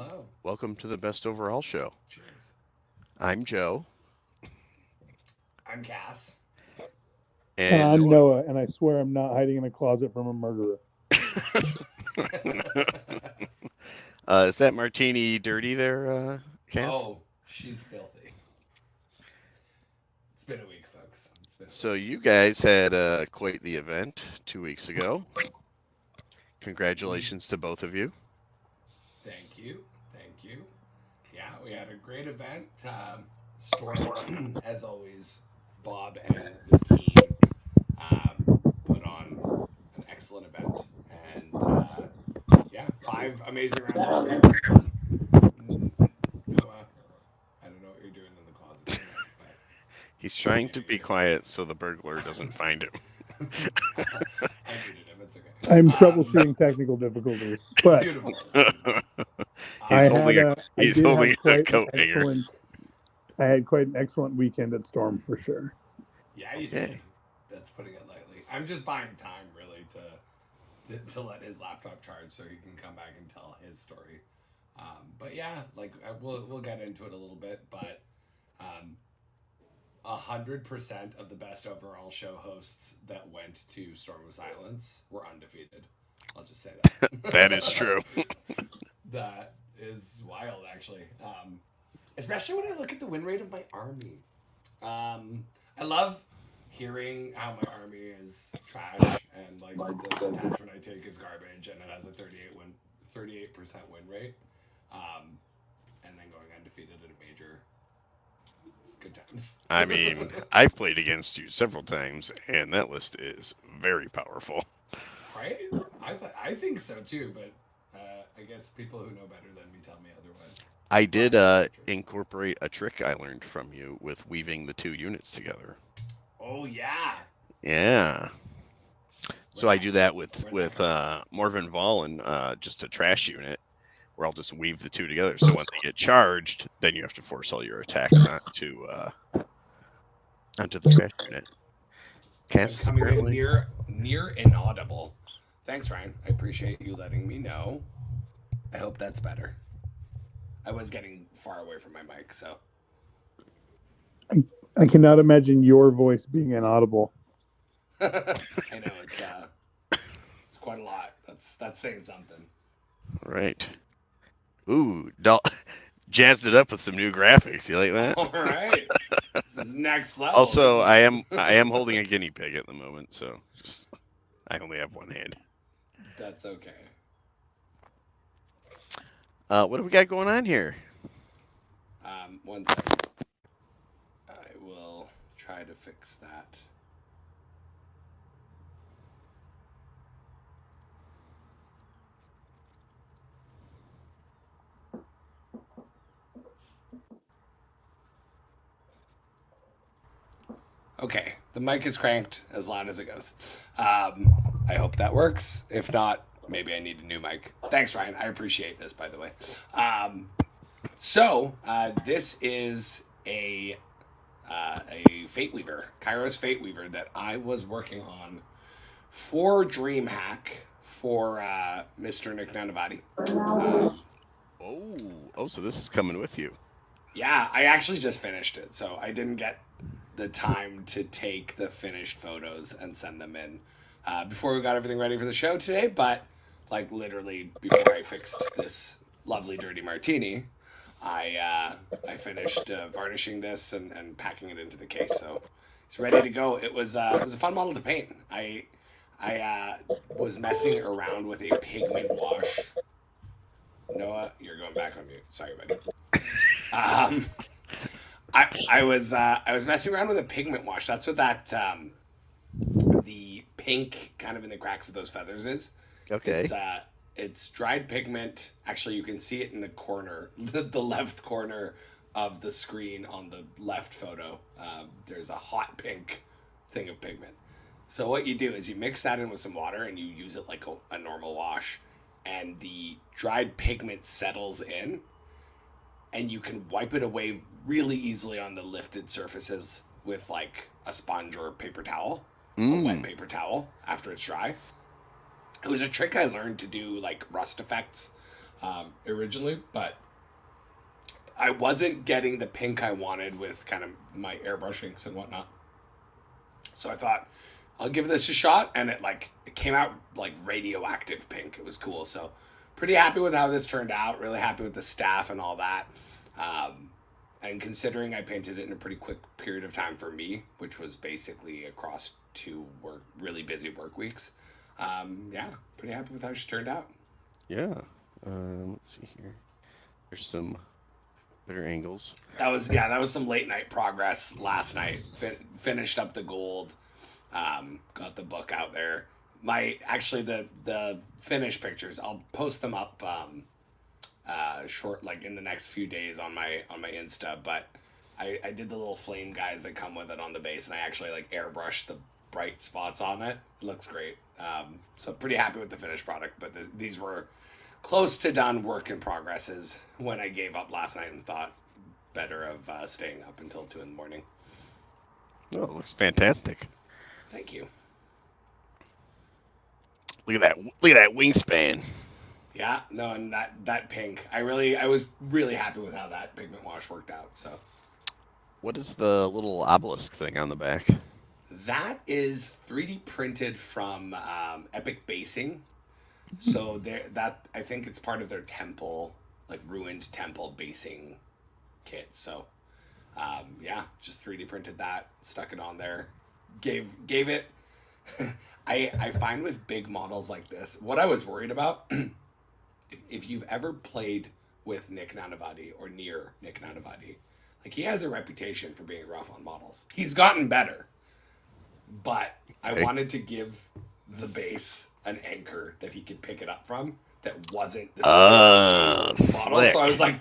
Hello. Welcome to the Best Overall Show. Cheers. I'm Joe, I'm Cass. And and I'm Noah, and I swear I'm not hiding in a closet from a murderer. is that martini dirty there, Cass? Oh, she's filthy. It's been a week, folks. It's been a So week. you guys had quite the event 2 weeks ago. Congratulations to both of you. Thank you. Thank you. Yeah, we had a great event. Storm, as always, Bob and the team put on an excellent event. And yeah, 5 amazing rounds of poker. Noah, I don't know what you're doing in the closet tonight, but He's I trying dare to be you. quiet so the burglar doesn't find him. I muted him. It's okay. I'm troubleshooting technical difficulties, but Beautiful. I he's Um, holding a I he's did holding have a quite an coat hanger. excellent. I had quite an excellent weekend at Storm for sure. yeah, you Okay. did. That's putting it lightly. I'm just buying time, really, to let his laptop charge so he can come back and tell his story. But yeah, like we'll get into it a little bit, but 100% of the best overall show hosts that went to Storm of Silence were undefeated. I'll just say That is that. true. That is wild, actually. Especially when I look at the win rate of my army. I love hearing how my army is trash and like the detachment I take is garbage and it has a 38% win rate. And then going undefeated at a major. It's good times. I mean, I've played against you several times, and that list is very powerful. Right? I think so too, but I guess people who know better than me tell me otherwise. I did Perhaps that's true. incorporate a trick I learned from you with weaving the two units together. Oh yeah. Yeah. So Where'd I that do come? that Where'd that with come from? Morven Valen, just a trash unit, where I'll just weave the two together. So when they get charged, then you have to force all your attacks onto the trash unit. I'm Cass is coming in apparently near inaudible. Thanks, Ryan. I appreciate you letting me know. I hope that's better. I was getting far away from my mic, so I cannot imagine your voice being inaudible. I know it's quite a lot. That's saying something. right. Ooh, jazzed it up with some new graphics. You like that? All right, this is next level. This Also, I is am I am holding a guinea pig at the moment, so just I only have one hand. that's okay. What do we got going on here? One second. I will try to fix that. Okay, the mic is cranked as loud as it goes. I hope that works. If not, maybe I need a new mic. Thanks, Ryan. I appreciate this, by the way. This is a Fate Weaver, Kairos Fate Weaver that I was working on for DreamHack for Mr. Nick Nanavati. Oh, so this is coming with you. Yeah, I actually just finished it, so I didn't get the time to take the finished photos and send them in before we got everything ready for the show today. But like literally before I fixed this lovely dirty martini, I finished varnishing this and packing it into the case, so it's ready to go. It was a fun model to paint. I was messing around with a pigment wash. Noah, you're going back on mute. Sorry, buddy. I was messing around with a pigment wash. That's what that the pink kind of in the cracks of those feathers is. Okay. It's dried pigment. Actually, you can see it in the corner, the left corner of the screen on the left photo. There's a hot pink thing of pigment. So what you do is you mix that in with some water and you use it like a normal wash, and the dried pigment settles in, and you can wipe it away really easily on the lifted surfaces with like a sponge or a paper towel, a wet Mm. paper towel after it's dry. It was a trick I learned to do like rust effects originally, but I wasn't getting the pink I wanted with kind of my airbrushings and whatnot. So I thought I'll give this a shot, and it came out like radioactive pink. It was cool. So pretty happy with how this turned out. Really happy with the staff and all that. And considering I painted it in a pretty quick period of time for me, which was basically across 2 really busy work weeks, yeah, pretty happy with how she turned out. Yeah. Let's see here. There's some better angles. That was some late night progress last night. Finished up the gold, got the book out there. The finished pictures, I'll post them up short, like in the next few days on my Insta. But I did the little flame guys that come with it on the base, and I actually airbrushed the bright spots on it. It looks great. So pretty happy with the finished product. But these were close to done work in progresses when I gave up last night and thought better of staying up until 2 in the morning. Oh, it looks fantastic. Thank you. Look at that wingspan. Yeah, no, and that pink, I was really happy with how that pigment wash worked out. So, what is the little obelisk thing on the back? That is 3D printed from Epic Basing. So I think it's part of their temple, ruined temple basing kit. So, yeah, just 3D printed that, stuck it on there, gave it. I find with big models like this, what I was worried about, if you've ever played with Nick Nanavati or near Nick Nanavati, he has a reputation for being rough on models. He's gotten better, but I wanted to give the base an anchor that he could pick it up from that wasn't the model. Slick. So I was like,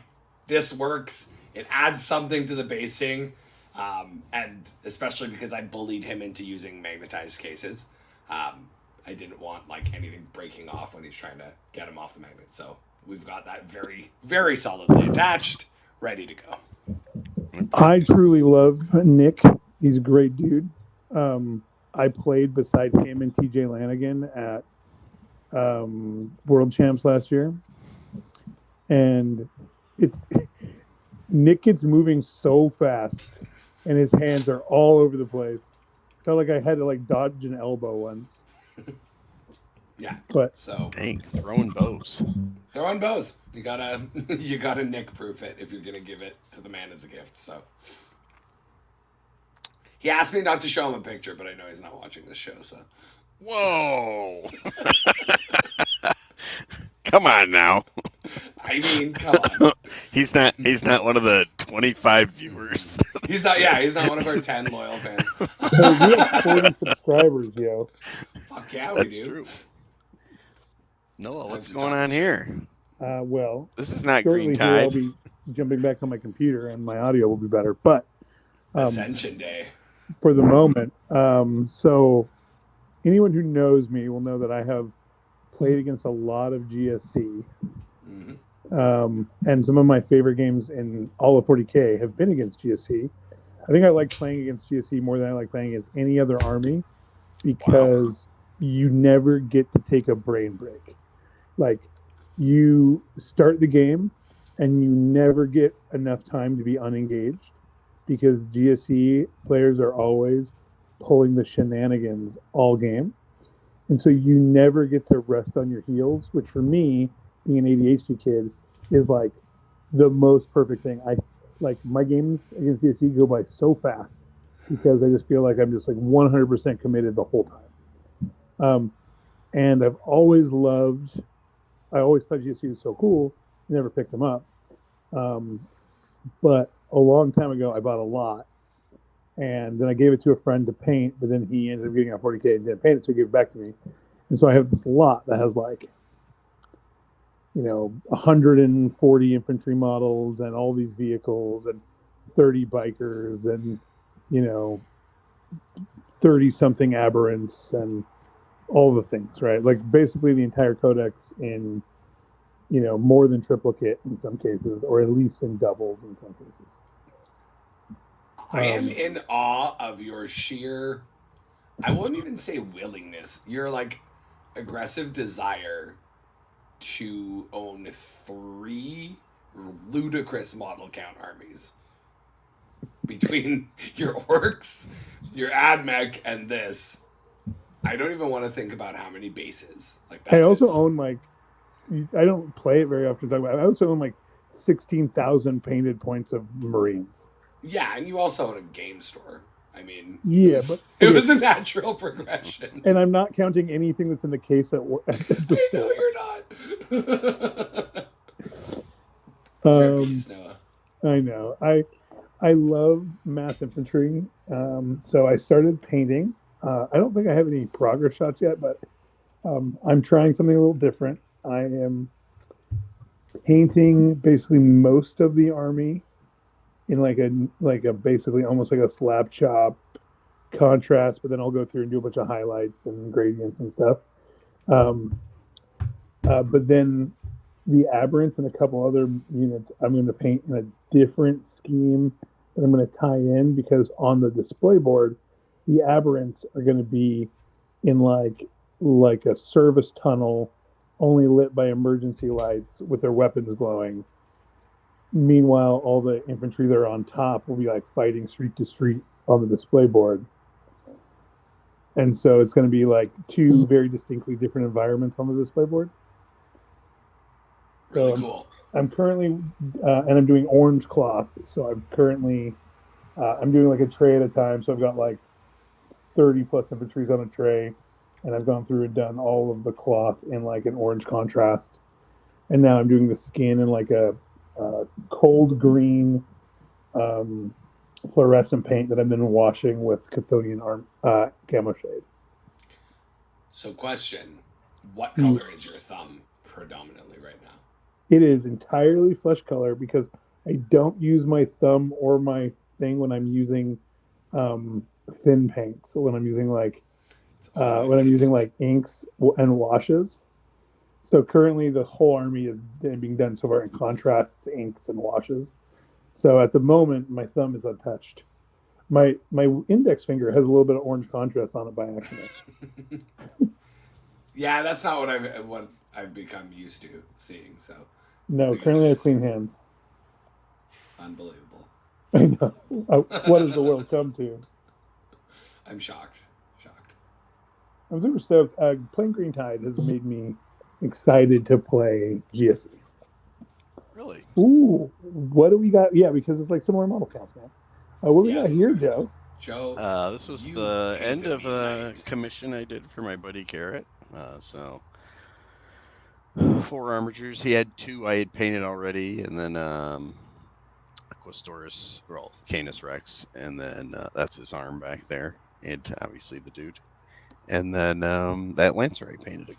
this works. It adds something to the basing, and especially because I bullied him into using magnetized cases. I didn't want anything breaking off when he's trying to get him off the magnet. So we've got that very, very solidly attached, ready to go. I truly love Nick. He's a great dude. I played beside him and TJ Lanigan at World Champs last year, and Nick gets moving so fast, and his hands are all over the place. Felt like I had to dodge an elbow once. Yeah, but so dang, throwing bows. Throwing bows. You gotta Nick proof it if you're gonna give it to the man as a gift. So he asked me not to show him a picture, but I know he's not watching this show. So whoa, come on now. I mean, come on. He's not one of the 25 viewers. He's not one of our 10 loyal fans. Hey, we have 40 subscribers, yo. Fuck yeah, we do. That's true. Noah, what's going on here? Well, this is not shortly Green here Tide. I'll be jumping back on my computer, and my audio will be better. But Ascension Day. For the moment, so anyone who knows me will know that I have played against a lot of GSC. Mm-hmm. And some of my favorite games in all of 40K have been against GSC. I think I like playing against GSC more than I like playing against any other army because you never get to take a brain break. You start the game and you never get enough time to be unengaged because GSC players are always pulling the shenanigans all game. And so you never get to rest on your heels, which for me, being an ADHD kid, is the most perfect thing. My games against GSC go by so fast because I just feel like I'm just 100% committed the whole time. And I always thought GSC was so cool, never picked them up. But a long time ago, I bought a lot, and then I gave it to a friend to paint, but then he ended up getting on 40K and didn't paint it, so he gave it back to me. And so I have this lot that has 140 infantry models and all these vehicles and 30 bikers and 30 something aberrants and all the things, right? Basically the entire codex in more than triplicate in some cases, or at least in doubles in some cases. I am in awe of your sheer, I wouldn't even say willingness, your aggressive desire to own 3 ludicrous model count armies between your orcs, your admech, and this. I don't even want to think about how many bases. Like that I also is- own like I don't play it very often. I also own like 16,000 painted points of Marines. Yeah, and you also own a game store. I mean, Yeah, it okay. was a natural progression. And I'm not counting anything that's in the case at the I store. know you're not. You're a Um, beast, Noah. I know. I love mass infantry. So I started painting. I don't think I have any progress shots yet, but I'm trying something a little different. I am painting basically most of the army in like a basically almost like a slab chop contrast, but then I'll go through and do a bunch of highlights and gradients and stuff. Um, but then the aberrants and a couple other units I'm going to paint in a different scheme that I'm going to tie in, because on the display board, the aberrants are going to be in like a service tunnel only lit by emergency lights with their weapons glowing. Meanwhile, all the infantry that are on top will be like fighting street to street on the display board. And so it's going to be like 2 very distinctly different environments on the display board. Really So cool. I'm currently, and I'm doing orange cloth. So I'm currently, I'm doing like a tray at a time. So I've got like 30 plus infantries on a tray, and I've gone through and done all of the cloth in like an orange contrast. And now I'm doing the skin in like a cold green fluorescent paint that I've been washing with Chthonian camo shade. So, question: what color is your thumb predominantly right now? It is entirely flesh color because I don't use my thumb or my thing when I'm using thin paint. So when I'm using like inks and washes. So currently the whole army is being done so far in contrasts, inks, and washes. So at the moment my thumb is untouched. My index finger has a little bit of orange contrast on it by accident. Yeah, that's not what I've become used to seeing. So No, I guess currently I have it's clean hands. unbelievable. I know. What has the world come to? I'm shocked. I'm super stoked. Playing Green Tide has made me excited to play GSE. Really? Ooh, what do we got? Yeah, because it's like similar model counts, man. What do we got that's here, right. Joe? Joe, This was you the end painted of me a a knight. commission I did for my buddy Garrett. So 4 armatures. He had 2 I had painted already, and then Aquastoris, well, Canis Rex, and then that's his arm back there, and obviously the dude. And then that Lancer I painted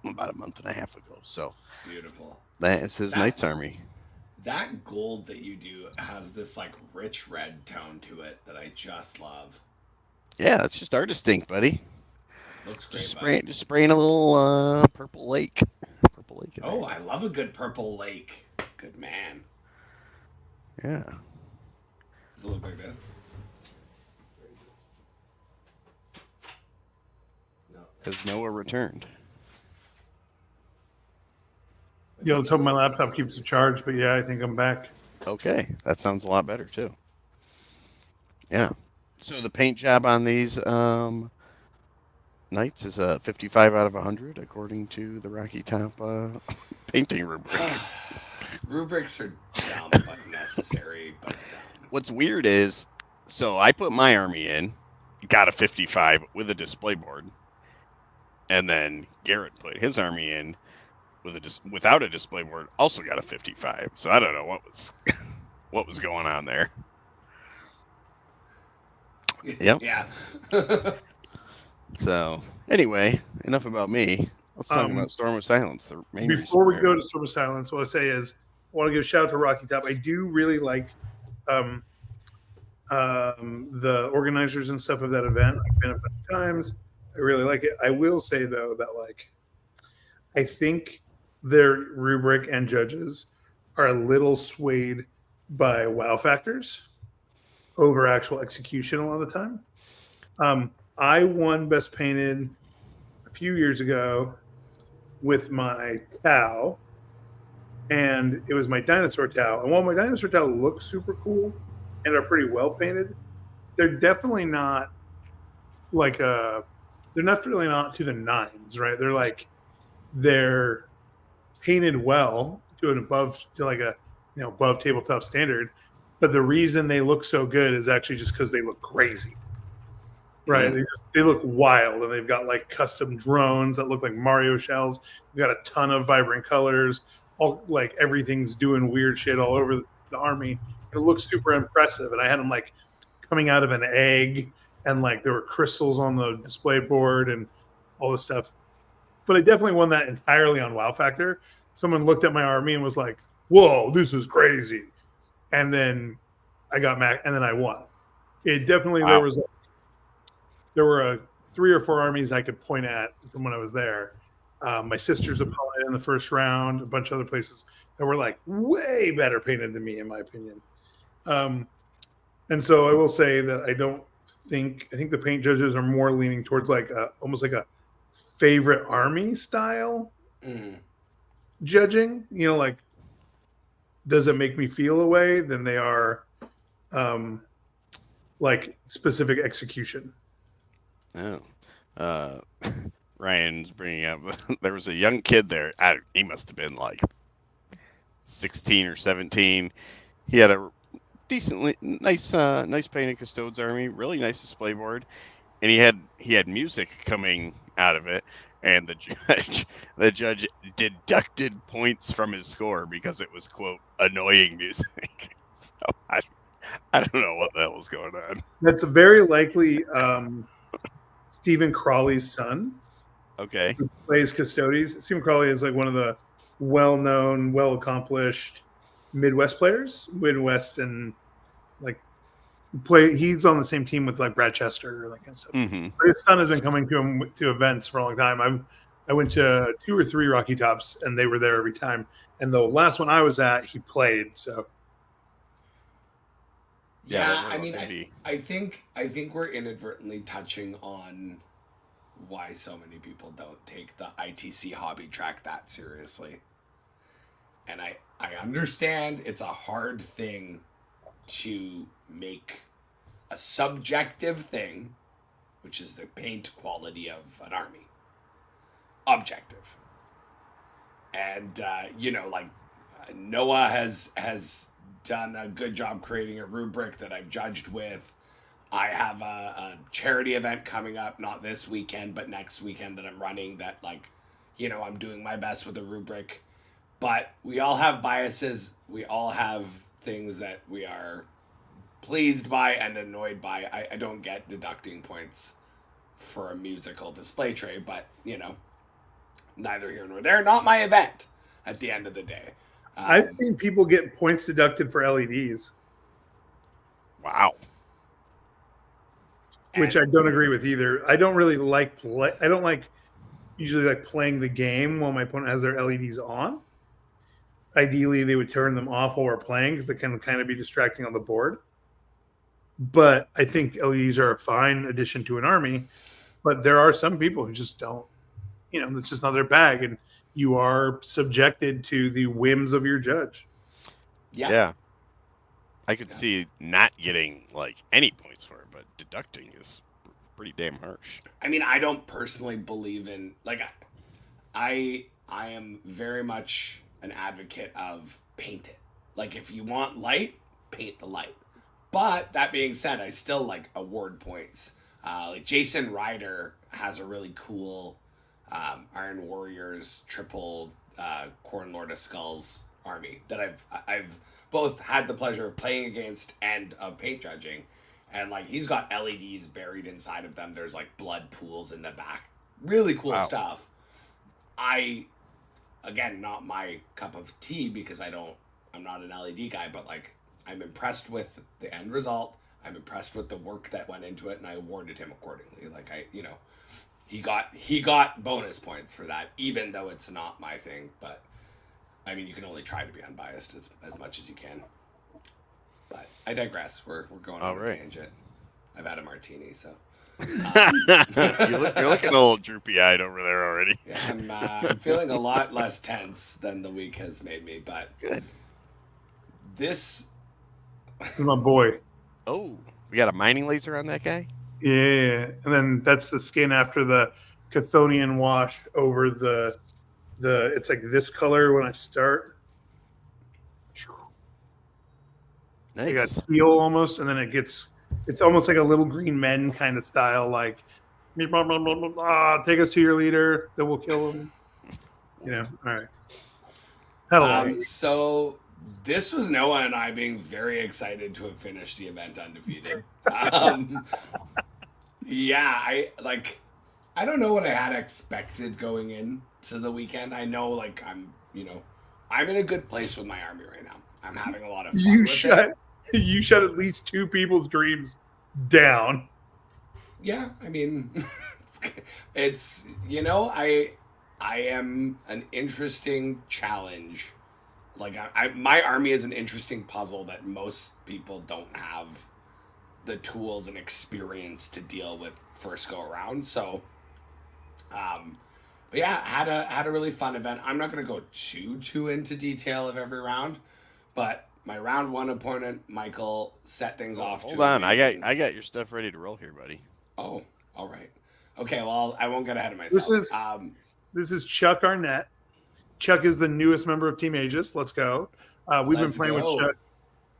about a month and a half ago. So Beautiful. that's his Knight's army. That gold that you do has this like rich red tone to it that I just love. Yeah, that's just artist ink, buddy. Looks great. Just spraying a little purple lake. Purple lake. Oh, I love a good purple lake. Good man. Yeah. Does it look like that? No. Has Noah returned? Yeah, let's hope my laptop keeps it charged. But yeah, I think I'm back. Okay, that sounds a lot better too. Yeah. So the paint job on these Knights is a 55 out of 100 according to the Rocky Top painting rubric. Rubrics are dumb but necessary, but dumb. What's weird is, so I put my army in, got a 55 with a display board, and then Garrett put his army in without a display board, also got a 55. So I don't know what was going on there. Yep. Yeah. So anyway, enough about me. Let's talk about Storm of Silence. The main Before we go to Storm of Silence, what I say is I want to give a shout out to Rocky Top. I do really like the organizers and stuff of that event. I've been a bunch of times. I really like it. I will say though that I think their rubric and judges are a little swayed by wow factors over actual execution a lot of the time. I won Best Painted a few years ago with my Tau, and it was my dinosaur Tau. And while my dinosaur Tau look super cool and are pretty well painted, they're definitely not like they're not really not to the nines, right? They're painted well to an above to like a above tabletop standard, but the reason they look so good is actually just because they look crazy, right? They look wild, and they've got like custom drones that look like Mario shells. We've got a ton of vibrant colors. All like everything's doing weird shit all over the army. It looks super impressive, and I had them like coming out of an egg, and like there were crystals on the display board and all this stuff. But I definitely won that entirely on Wow Factor. Someone looked at my army and was like, "Whoa, this is crazy!" And then I got Mac, and then I won. It definitely Wow. there were 3 or 4 armies I could point at from when I was there. My sister's opponent in the first round, a bunch of other places that were like way better painted than me, in my opinion. And so I will say that I think the paint judges are more leaning towards like almost like a favorite army style judging. Like, does it make me feel a way than they are like specific execution. Oh. Ryan's bringing up there was a young kid there. He must have been like 16 or 17. He had a decently nice painted Custodes army, really nice display board, and he had music coming out of it, and the judge deducted points from his score because it was, quote, annoying music. So I don't know what the hell was going on. That's very likely Stephen Crawley's son. Okay. Who plays Custodes. Stephen Crawley is like one of the well-known, well-accomplished Midwest players. Midwest and like he's on the same team with like Brad Chester or that kind of stuff. Mm-hmm. But his son has been coming to him to events for a long time. I went to 2 or 3 Rocky Tops, and they were there every time. And the last one I was at, he played. So yeah, I mean, I think we're inadvertently touching on why so many people don't take the ITC hobby track that seriously. And I understand it's a hard thing to make a subjective thing, which is the paint quality of an army, objective. And like Noah has done a good job creating a rubric that I've judged with. I have a charity event coming up, not this weekend, but next weekend that I'm running that, like, I'm doing my best with the rubric. But we all have biases. We all have things that we are pleased by and annoyed by. I don't get deducting points for a musical display tray, but, neither here nor there. Not my event at the end of the day. I've seen people get points deducted for LEDs. Wow. Which I don't agree with either. I don't really usually like playing the game while my opponent has their LEDs on. Ideally, they would turn them off while we're playing because they can kind of be distracting on the board. But I think LEDs are a fine addition to an army. But there are some people who just don't, that's just not their bag. And you are subjected to the whims of your judge. Yeah. I could see not getting like any points for it, but deducting is pretty damn harsh. I mean, I don't personally believe in like I am very much an advocate of paint it. Like, if you want light, paint the light. But that being said, I still like award points. Like Jason Ryder has a really cool Iron Warriors triple Corn Lord of Skulls army that I've both had the pleasure of playing against and of paint judging, and like he's got LEDs buried inside of them. There's like blood pools in the back. Really cool stuff. Again, not my cup of tea because I'm not an LED guy, but like I'm impressed with the end result. I'm impressed with the work that went into it, and I awarded him accordingly. Like he got bonus points for that, even though it's not my thing. But I mean, you can only try to be unbiased as much as you can. But I digress. We're going on a tangent. I've had a martini, so. You're looking a little droopy-eyed over there already. Yeah, I'm feeling a lot less tense than the week has made me, but Good. this My boy. Oh, we got a mining laser on that guy? Yeah, and then that's the skin after the Chthonian wash over the it's like this color when I start. I got Nice. teal almost, and then it's almost like a little green men kind of style, like take us to your leader, then we'll kill him. All right. Hello. so this was Noah and I being very excited to have finished the event undefeated. Yeah, I don't know what I had expected going into the weekend. I know I'm in a good place with my army right now. I'm having a lot of fun with it. You shut at least 2 people's dreams down. Yeah, I mean, it's I am an interesting challenge. Like my army is an interesting puzzle that most people don't have the tools and experience to deal with first go around. So, but yeah, had a really fun event. I'm not gonna go too into detail of every round, but my round 1 opponent, Michael, set things off. Hold on, I got your stuff ready to roll here, buddy. Oh, all right. Okay, well, I won't get ahead of myself. This is Chuck Arnett. Chuck is the newest member of Team Aegis. Let's go. We've been playing with Chuck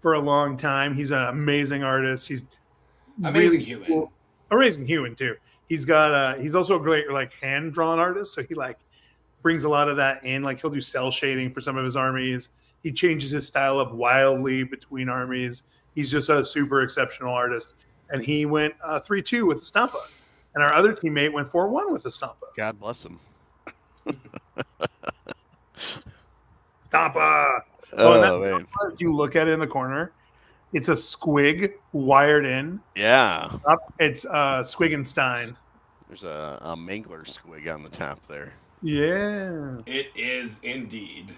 for a long time. He's an amazing artist. He's amazing really human. Cool. Amazing human too. He's got he's also a great hand drawn artist. So he brings a lot of that in. Like he'll do cell shading for some of his armies. He changes his style up wildly between armies. He's just a super exceptional artist. And he went 3-2 with the Stampa. And our other teammate went 4-1 with the Stampa. God bless him. Stampa. Oh, man. If you look at it in the corner, it's a squig wired in. Yeah. It's Squiggenstein. There's a Mangler squig on the top there. Yeah. It is indeed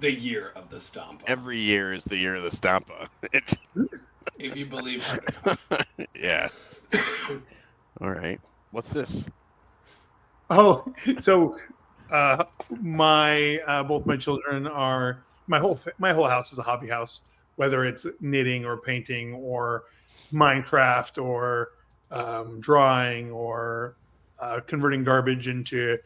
the year of the Stampa. Every year is the year of the Stampa. If you believe hard enough. Yeah. All right. What's this? Oh, so both my children are my whole house is a hobby house, whether it's knitting or painting or Minecraft or drawing or converting garbage into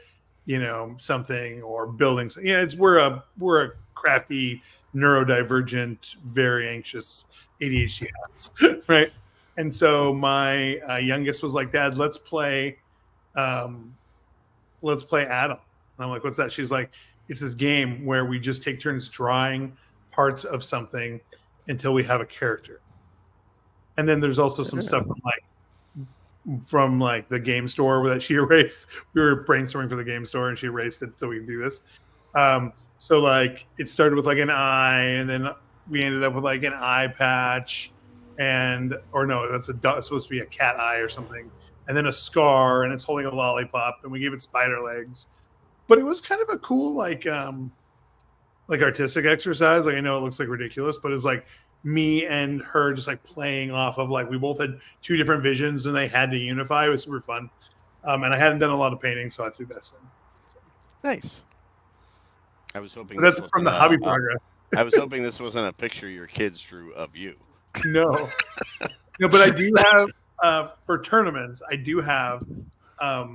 something or building. We're a crafty, neurodivergent, very anxious ADHD house, right? And so my youngest was like, "Dad, let's play Adam." And I'm like, "What's that?" She's like, "It's this game where we just take turns drawing parts of something until we have a character." And then there's also some stuff from the game store that she erased. We were brainstorming for the game store and she erased it so we can do this. So it started with an eye, and then we ended up with an eye patch, it's supposed to be a cat eye or something, and then a scar, and it's holding a lollipop, and we gave it spider legs. But it was kind of a cool artistic exercise. I know it looks ridiculous, but it's me and her just playing off of we both had 2 different visions and they had to unify. It was super fun. And I hadn't done a lot of painting, so I threw that in. So. Nice. I was hoping that's from the hobby progress. I was hoping this wasn't a picture your kids drew of you. No, but I do have for tournaments. I do have I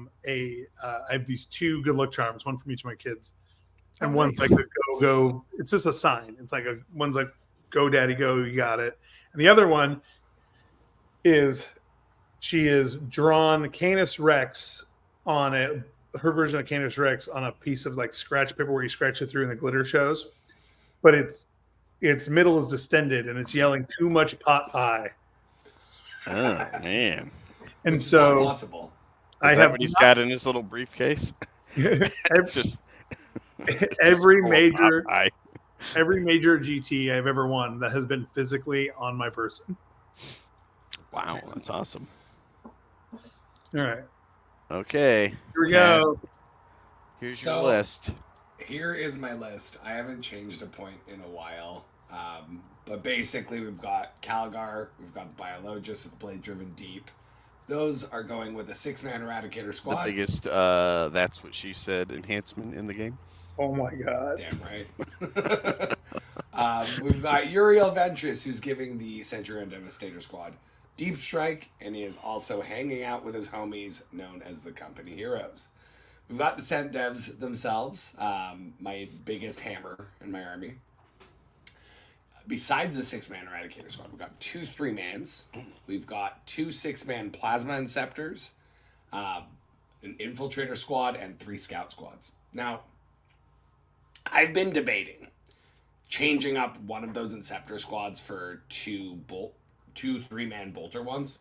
have these 2 good luck charms, one from each of my kids, and one's a go. It's just a sign. It's one's go daddy go, you got it, and the other one is she is drawn Canis Rex on it. Her version of Canis Rex on a piece of scratch paper where you scratch it through and the glitter shows, but its middle is distended and it's yelling too much pot pie. Oh man! And it's so possible. I have what he's got in his little briefcase. It's just every major GT I've ever won that has been physically on my person. Wow, that's awesome. All right. Okay. Here we go. Here's your list. Here is my list. I haven't changed a point in a while. But basically we've got Calgar, we've got the Biologist with Blade Driven Deep, Those are going with a 6-man Eradicator The squad. biggest, that's what she said, enhancement in the game. Oh my god. Damn right. We've got Uriel Ventress, who's giving the Centurion Devastator squad Deep Strike, and he is also hanging out with his homies known as the Company Heroes. We've got the Cent Devs themselves, my biggest hammer in my army. Besides the 6-man Eradicator squad, we've got 2 3-mans. We've got 2 6-man Plasma Inceptors, an Infiltrator squad, and 3 Scout squads. Now, I've been debating changing up one of those Inceptor squads for 2 3-man Bolter ones.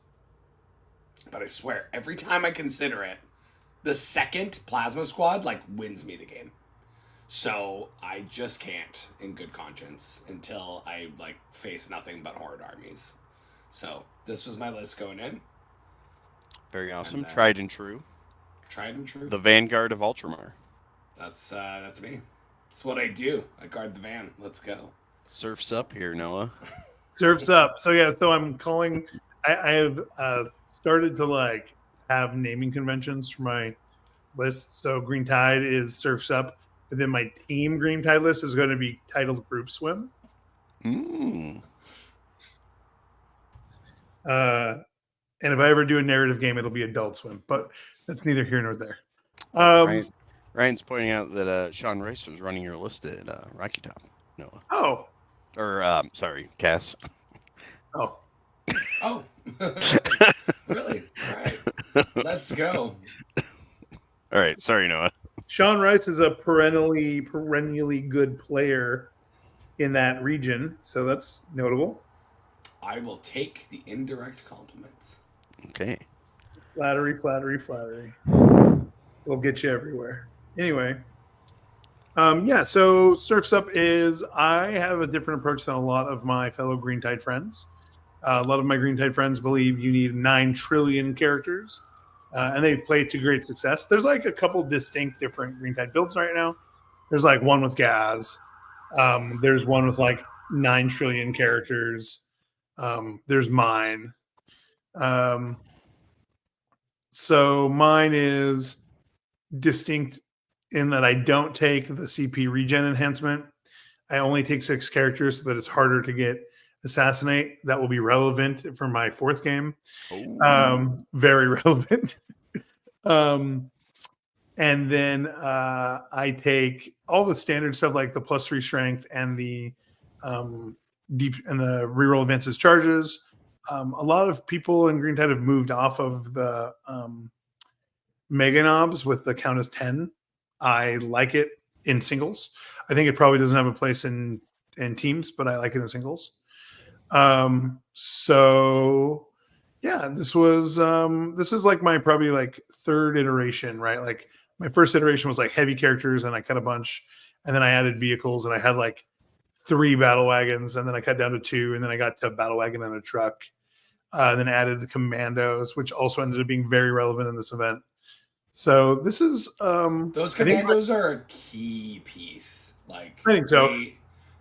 But I swear, every time I consider it, the second Plasma squad, wins me the game. So I just can't, in good conscience, until I, face nothing but Horde armies. So this was my list going in. Very awesome. And, Tried and true. Tried and true. The Vanguard of Ultramar. That's me. That's what I do. I guard the van. Let's go. Surf's up here, Noah. Surf's up. So yeah, so I'm calling. I have started to have naming conventions for my list. So Green Tide is Surf's Up, but then my team Green Tide list is going to be titled Group Swim. Mm. And if I ever do a narrative game, it'll be Adult Swim. But that's neither here nor there. Ryan's pointing out that Sean Rice was running your list at Rocky Top, Noah. Oh. Or, sorry, Cass. Oh. Oh. Really? All right. Let's go. All right. Sorry, Noah. Sean Rice is a perennially good player in that region, so that's notable. I will take the indirect compliments. Okay. Flattery. We'll get you everywhere. Anyway. So Surf's Up is, I have a different approach than a lot of my fellow Green Tide friends. A lot of my Green Tide friends believe you need 9 trillion characters, and they play to great success. There's a couple distinct different Green Tide builds right now. There's one with Gaz. There's one with 9 trillion characters. There's mine. So mine is distinct in that I don't take the CP regen enhancement. I only take 6 characters so that it's harder to get Assassinate. That will be relevant for my 4th game. Very relevant. And then I take all the standard stuff like the +3 strength and the deep and the reroll advances charges. A lot of people in Green Tide have moved off of the Mega Knobs with the count as 10. I like it in singles. I think it probably doesn't have a place in teams, but I like it in singles. So yeah, this is my probably 3rd iteration, right? My first iteration was heavy characters and I cut a bunch, and then I added vehicles and I had 3 battle wagons, and then I cut down to 2, and then I got to a battle wagon and a truck. Then added the commandos, which also ended up being very relevant in this event. So this is those commandos are a key piece. I think so.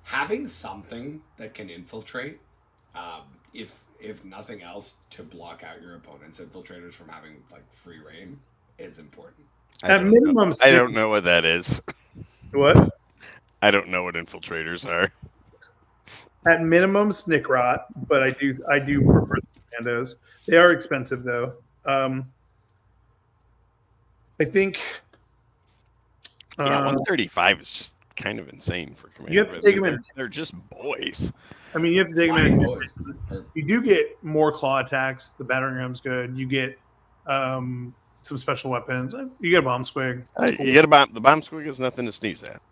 Having something that can infiltrate, if nothing else, to block out your opponent's infiltrators from having free reign is important. At minimum, I don't know what that is. What? I don't know what infiltrators are. At minimum, Snick Rot, but I do prefer the commandos. They are expensive though. I think. Yeah, 135 is just kind of insane for commandos. You have to take them in. They're just boys. I mean, you have to take them in. Boys. You do get more claw attacks. The battering ram's good. You get some special weapons. You get a bomb squig. You get the bomb squig is nothing to sneeze at.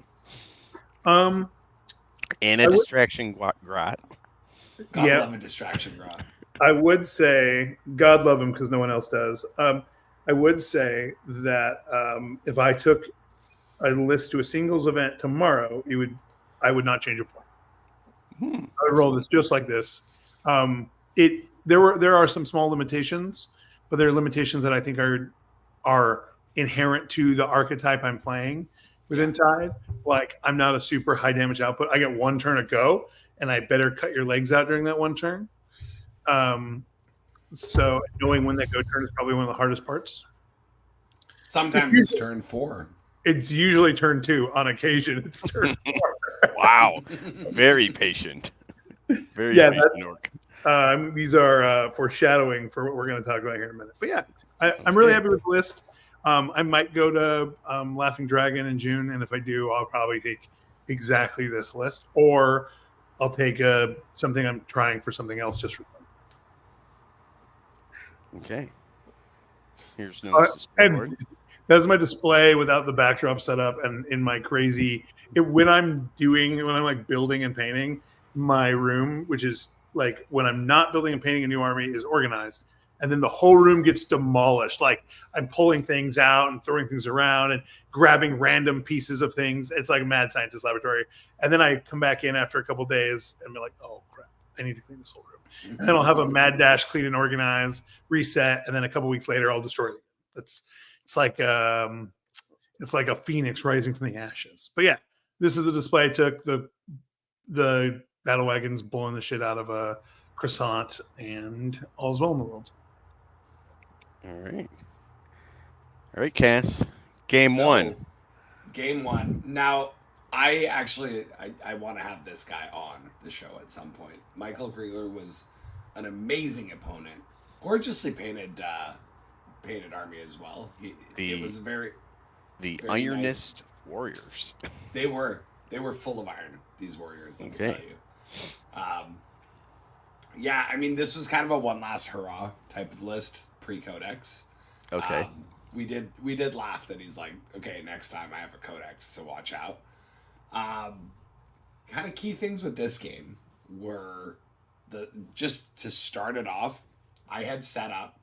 And a distraction grot. God love a distraction grot. I would say God love him because no one else does. I would say that if I took a list to a singles event tomorrow, I would not change a point. I would roll this just like this. There are some small limitations, but there are limitations that I think are inherent to the archetype I'm playing within Tide. I'm not a super high damage output. I get 1 turn a go, and I better cut your legs out during that 1 turn. So knowing when that go turn is probably one of the hardest parts. Sometimes it's turn 4. It's usually turn 2. On occasion, it's turn 4. Wow. Very patient. Very Yeah, patient orc. these are foreshadowing for what we're going to talk about here in a minute. But yeah, I'm really happy with the list. I might go to Laughing Dragon in June, and if I do, I'll probably take exactly this list, or I'll take something I'm trying for something else just for fun. Okay. Here's Noah's display board. And that's my display without the backdrop set up, and in my crazy when I'm like building and painting, my room, which is like when I'm not building and painting a new army, is organized, and then the whole room gets demolished. Like I'm pulling things out and throwing things around and grabbing random pieces of things. It's like a mad scientist laboratory. And then I come back in after a couple days and be like, oh crap, I need to clean this whole room. And then I'll have a mad dash, clean and organize, reset, and then a couple weeks later I'll destroy it. It's like a phoenix rising from the ashes. But yeah, this is the display I took. The battle wagons blowing the shit out of a croissant, and all's well in the world. All right, Cass. Game 1. Game 1. Now, I want to have this guy on the show at some point. Michael Krieger was an amazing opponent. Gorgeously painted army as well. It was very Ironist nice. Warriors. They were full of iron, these warriors, let me tell you. Yeah, I mean, this was kind of a one last hurrah type of list pre-codex. Okay. We did laugh that he's like, okay, next time I have a codex, so watch out. Kind of key things with this game were just to start it off, I had set up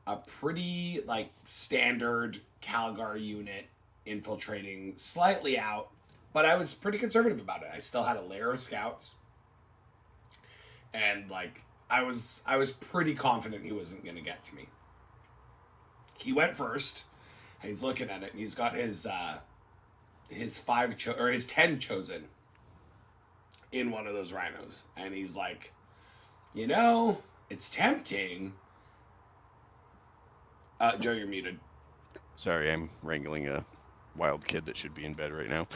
a pretty like standard Calgar unit infiltrating slightly out, but I was pretty conservative about it. I still had a layer of scouts, and like I was pretty confident he wasn't going to get to me. He went first, and he's looking at it, and he's got his 10 chosen in one of those rhinos, and he's like, it's tempting. Joe, you're muted. Sorry, I'm wrangling a wild kid that should be in bed right now.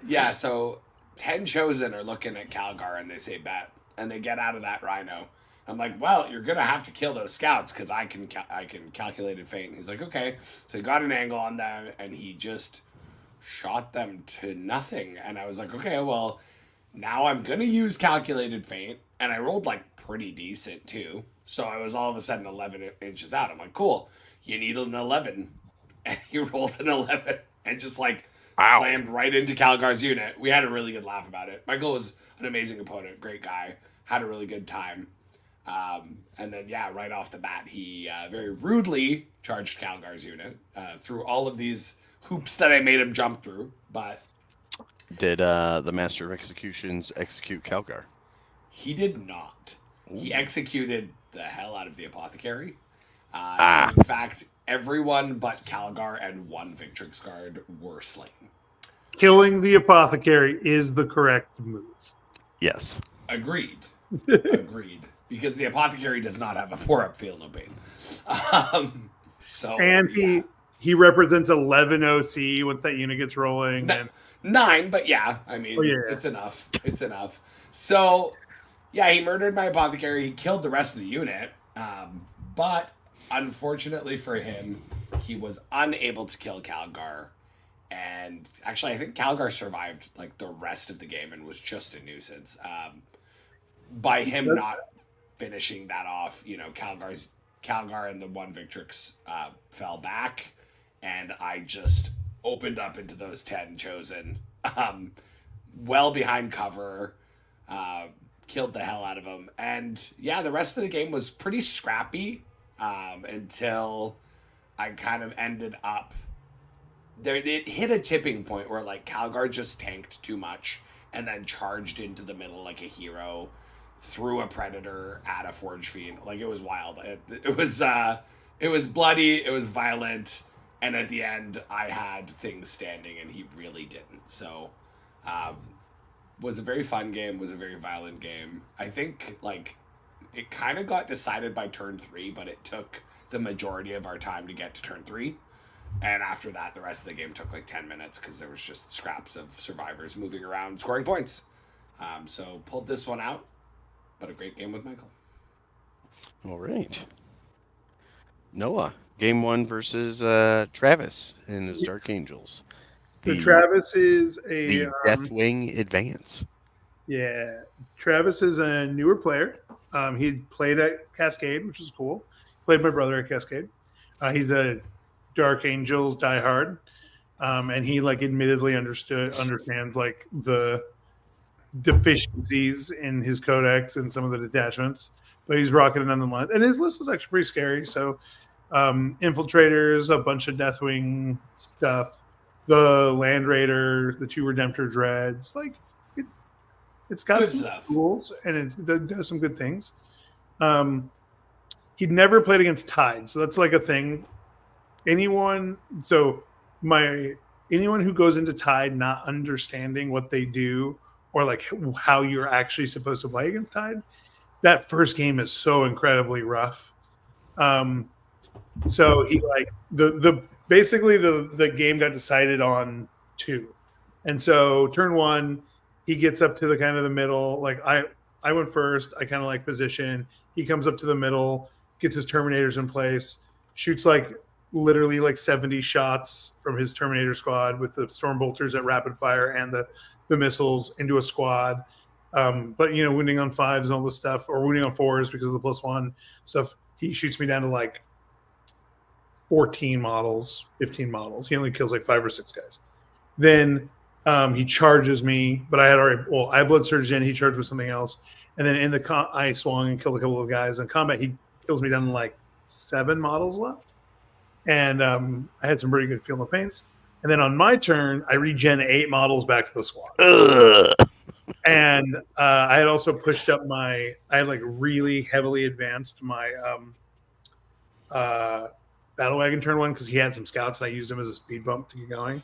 Yeah, so 10 chosen are looking at Calgar and they say bet, and they get out of that rhino. I'm like, well, you're gonna have to kill those scouts because I can calculate it feint. He's like, okay, so he got an angle on them and he just shot them to nothing. And I was like, okay, well, now I'm gonna use calculated feint, and I rolled like pretty decent too. So I was all of a sudden 11 inches out. I'm like, cool, you need an 11, and he rolled an 11 and just like slammed right into Calgar's unit. We had a really good laugh about it. Michael was an amazing opponent, great guy, had a really good time. And then, yeah, right off the bat, he very rudely charged Calgar's unit through all of these hoops that I made him jump through. But did the Master of Executions execute Calgar? He did not. Ooh. He executed the hell out of the Apothecary. In fact, everyone but Calgar and one Victrix guard were slain. Killing the Apothecary is the correct move. Yes. Agreed. Because the Apothecary does not have a 4-up feel no pain. He represents 11 OC once that unit gets rolling. 9, but yeah, I mean, It's enough. It's enough. So, yeah, he murdered my Apothecary. He killed the rest of the unit. But unfortunately for him, he was unable to kill Calgar. And actually, I think Calgar survived like the rest of the game and was just a nuisance. By him not finishing that off, Calgar and the one Victrix fell back, and I just opened up into those 10 chosen, well behind cover, killed the hell out of them, and yeah, the rest of the game was pretty scrappy until I kind of ended up there. It hit a tipping point where like Calgar just tanked too much and then charged into the middle like a hero, threw a predator at a forge fiend. Like, it was wild. It was bloody, it was violent, and at the end I had things standing and he really didn't. So was a very fun game, was a very violent game. I think like it kind of got decided by turn 3, but it took the majority of our time to get to turn 3. And after that, the rest of the game took like 10 minutes because there was just scraps of survivors moving around, scoring points. So pulled this one out, but a great game with Michael. All right. Noah, game 1 versus Travis and his Dark Angels. So Travis is the Deathwing Advance. Yeah, Travis is a newer player. He played at Cascade, which is cool. Played my brother at Cascade. He's a Dark Angels diehard, and he like admittedly understands like the deficiencies in his codex and some of the detachments, but he's rocking it nonetheless. And his list is actually pretty scary. So, infiltrators, a bunch of Deathwing stuff, the Land Raider, the 2 Redemptor Dreads, like it's got Good some stuff. rules and it does some good things. He'd never played against Tide, so that's like a thing. Anyone who goes into Tide not understanding what they do or like how you're actually supposed to play against Tide, that first game is so incredibly rough. So he like basically the game got decided on 2, and so turn 1 he gets up to the kind of the middle. Like I went first. I kind of like position. He comes up to the middle, gets his Terminators in place, shoots like literally like 70 shots from his Terminator squad with the Stormbolters at rapid fire and the missiles into a squad. But you know, wounding on 5s and all this stuff, or wounding on 4s because of the +1 stuff. He shoots me down to like 14 models, 15 models. He only kills like 5 or 6 guys. Then he charges me, but I blood surged in. He charged with something else, and then in the I swung and killed a couple of guys. In combat, he kills me down to like 7 models left, and I had some pretty good feel in the pains. And then on my turn, I regen 8 models back to the squad. And I had also pushed up I had like really heavily advanced my battle wagon turn 1 because he had some scouts and I used him as a speed bump to get going.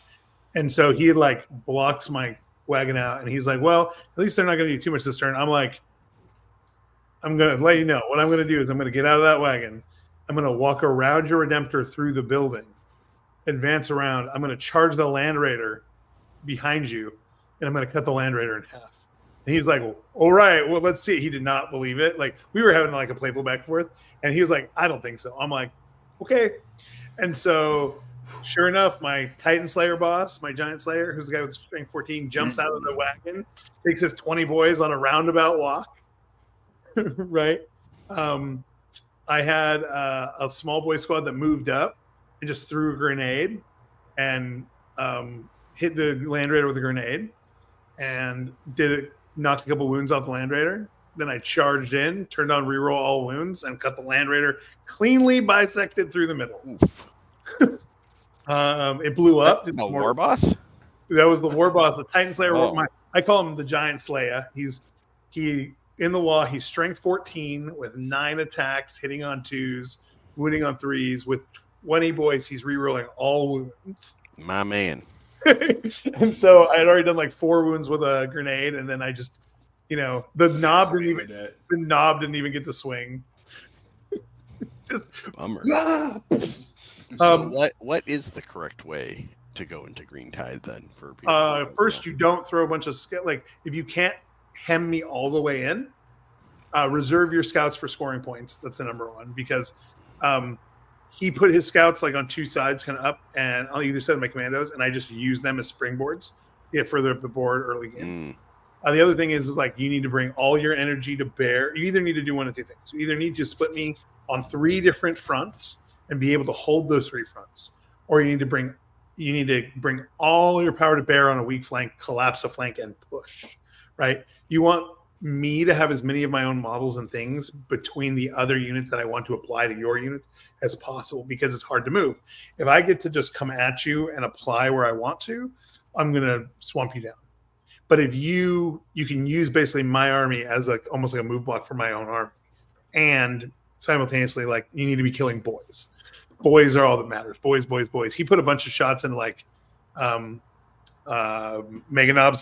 And so he like blocks my wagon out and he's like, well, at least they're not going to do too much this turn. I'm like, I'm going to let you know what I'm going to do is I'm going to get out of that wagon. I'm going to walk around your Redemptor through the building, advance around. I'm going to charge the Land Raider behind you, and I'm going to cut the Land Raider in half. And he's like, well, all right, well, let's see. He did not believe it. Like, we were having like a playful back and forth, and he was like, I don't think so. I'm like, okay. And so, sure enough, my Titan Slayer boss, my Giant Slayer, who's the guy with strength 14, jumps out of the wagon, takes his 20 boys on a roundabout walk, right? I had a small boy squad that moved up and just threw a grenade and hit the Land Raider with a grenade and knocked a couple wounds off the Land Raider. Then I charged in, turned on reroll all wounds, and cut the Land Raider cleanly bisected through the middle. It blew up. A war boss? That was the war boss, the Titan Slayer. Oh. I call him the Giant Slayer. In the law, he's strength 14 with 9 attacks, hitting on 2s, wounding on 3s. With 20 boys, he's rerolling all wounds. My man. And so I had already done like 4 wounds with a grenade, and then I just, the knob didn't even get to swing. Just bummer. Ah! So what is the correct way to go into Green Tide then for people? First, you don't throw a bunch of if you can't hem me all the way in, reserve your scouts for scoring points. That's the number one, because he put his scouts like on 2 sides kind of up and on either side of my commandos, and I just use them as springboards to get further up the board early game. The other thing is like you need to bring all your energy to bear. You either need to do one of 2 things. You either need to split me on 3 different fronts and be able to hold those 3 fronts, or you need to bring all your power to bear on a weak flank, collapse a flank, and push. Right? You want me to have as many of my own models and things between the other units that I want to apply to your units as possible, because it's hard to move. If I get to just come at you and apply where I want to, I'm going to swamp you down. But if you can use basically my army as almost like a move block for my own army, and simultaneously, like, you need to be killing boys. Boys are all that matters. Boys, boys, boys. He put a bunch of shots in like Meganobs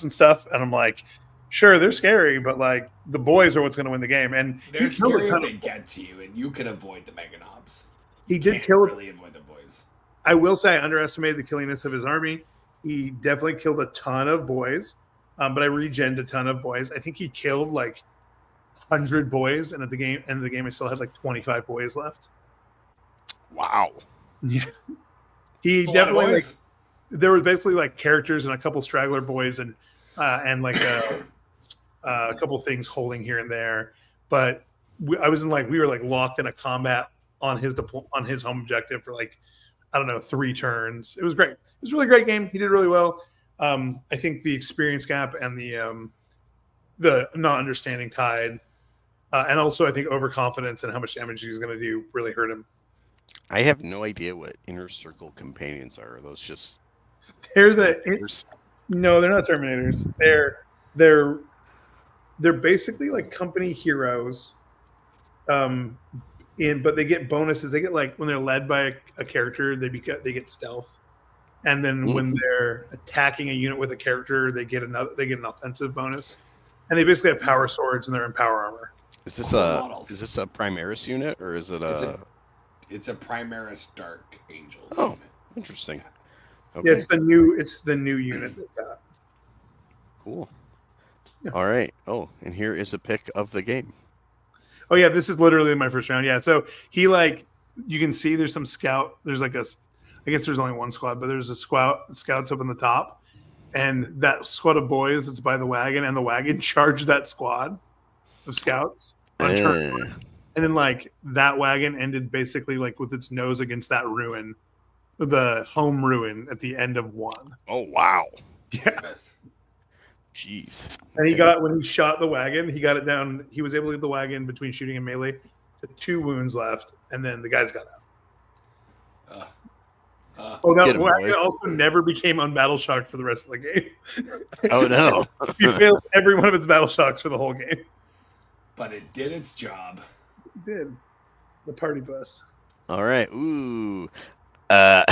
and stuff, and I'm like, sure, they're scary, but like the boys are what's going to win the game. And They're he killed a scary ton if they of- get to you, and you can avoid the mega knobs. He You did can't kill. really avoid the boys. I will say I underestimated the killingness of his army. He definitely killed a ton of boys, but I regened a ton of boys. I think he killed like 100 boys, and at the end of the game, I still had like 25 boys left. Wow. Yeah, he It's a lot of definitely like boys. there was basically like characters and a couple straggler boys and like a couple things holding here and there. But I was in like we were like locked in a combat on his home objective for like I don't know 3 turns. It was great. It was a really great game. He did really well. I think the experience gap and the not understanding Tide, and also I think overconfidence and how much damage he's going to do really hurt him. I have no idea what inner circle companions are. Are those just They're no, they're not Terminators. They're basically like company heroes. But they get bonuses. They get like when they're led by a character, they get stealth, and then when they're attacking a unit with a character, they get an offensive bonus, and they basically have power swords and they're in power armor. Is this a Primaris unit or is it It's a Primaris Dark Angels. Oh, unit. interesting. Yeah. Okay. Yeah, it's the new unit that got. Cool. Yeah. All right. Oh, and here is a pick of the game. Oh yeah, this is literally my first round. Yeah, so he like you can see there's some scout. There's like I guess there's only one squad, but there's a scouts up on the top, and that squad of boys that's by the wagon, and the wagon charged that squad of scouts on turn one. And then like that wagon ended basically like with its nose against that ruin, the home ruin at the end of 1. Oh wow. Yeah. Yes. Jeez. And he got when he shot the wagon, he got it down. He was able to get the wagon between shooting and melee to 2 wounds left, and then the guys got out. Oh, that Get him, wagon boys. also never became unbattle shocked for the rest of the game. Oh no. He failed every one of its battle shocks for the whole game. But it did its job. It did. The party bus. All right. Ooh.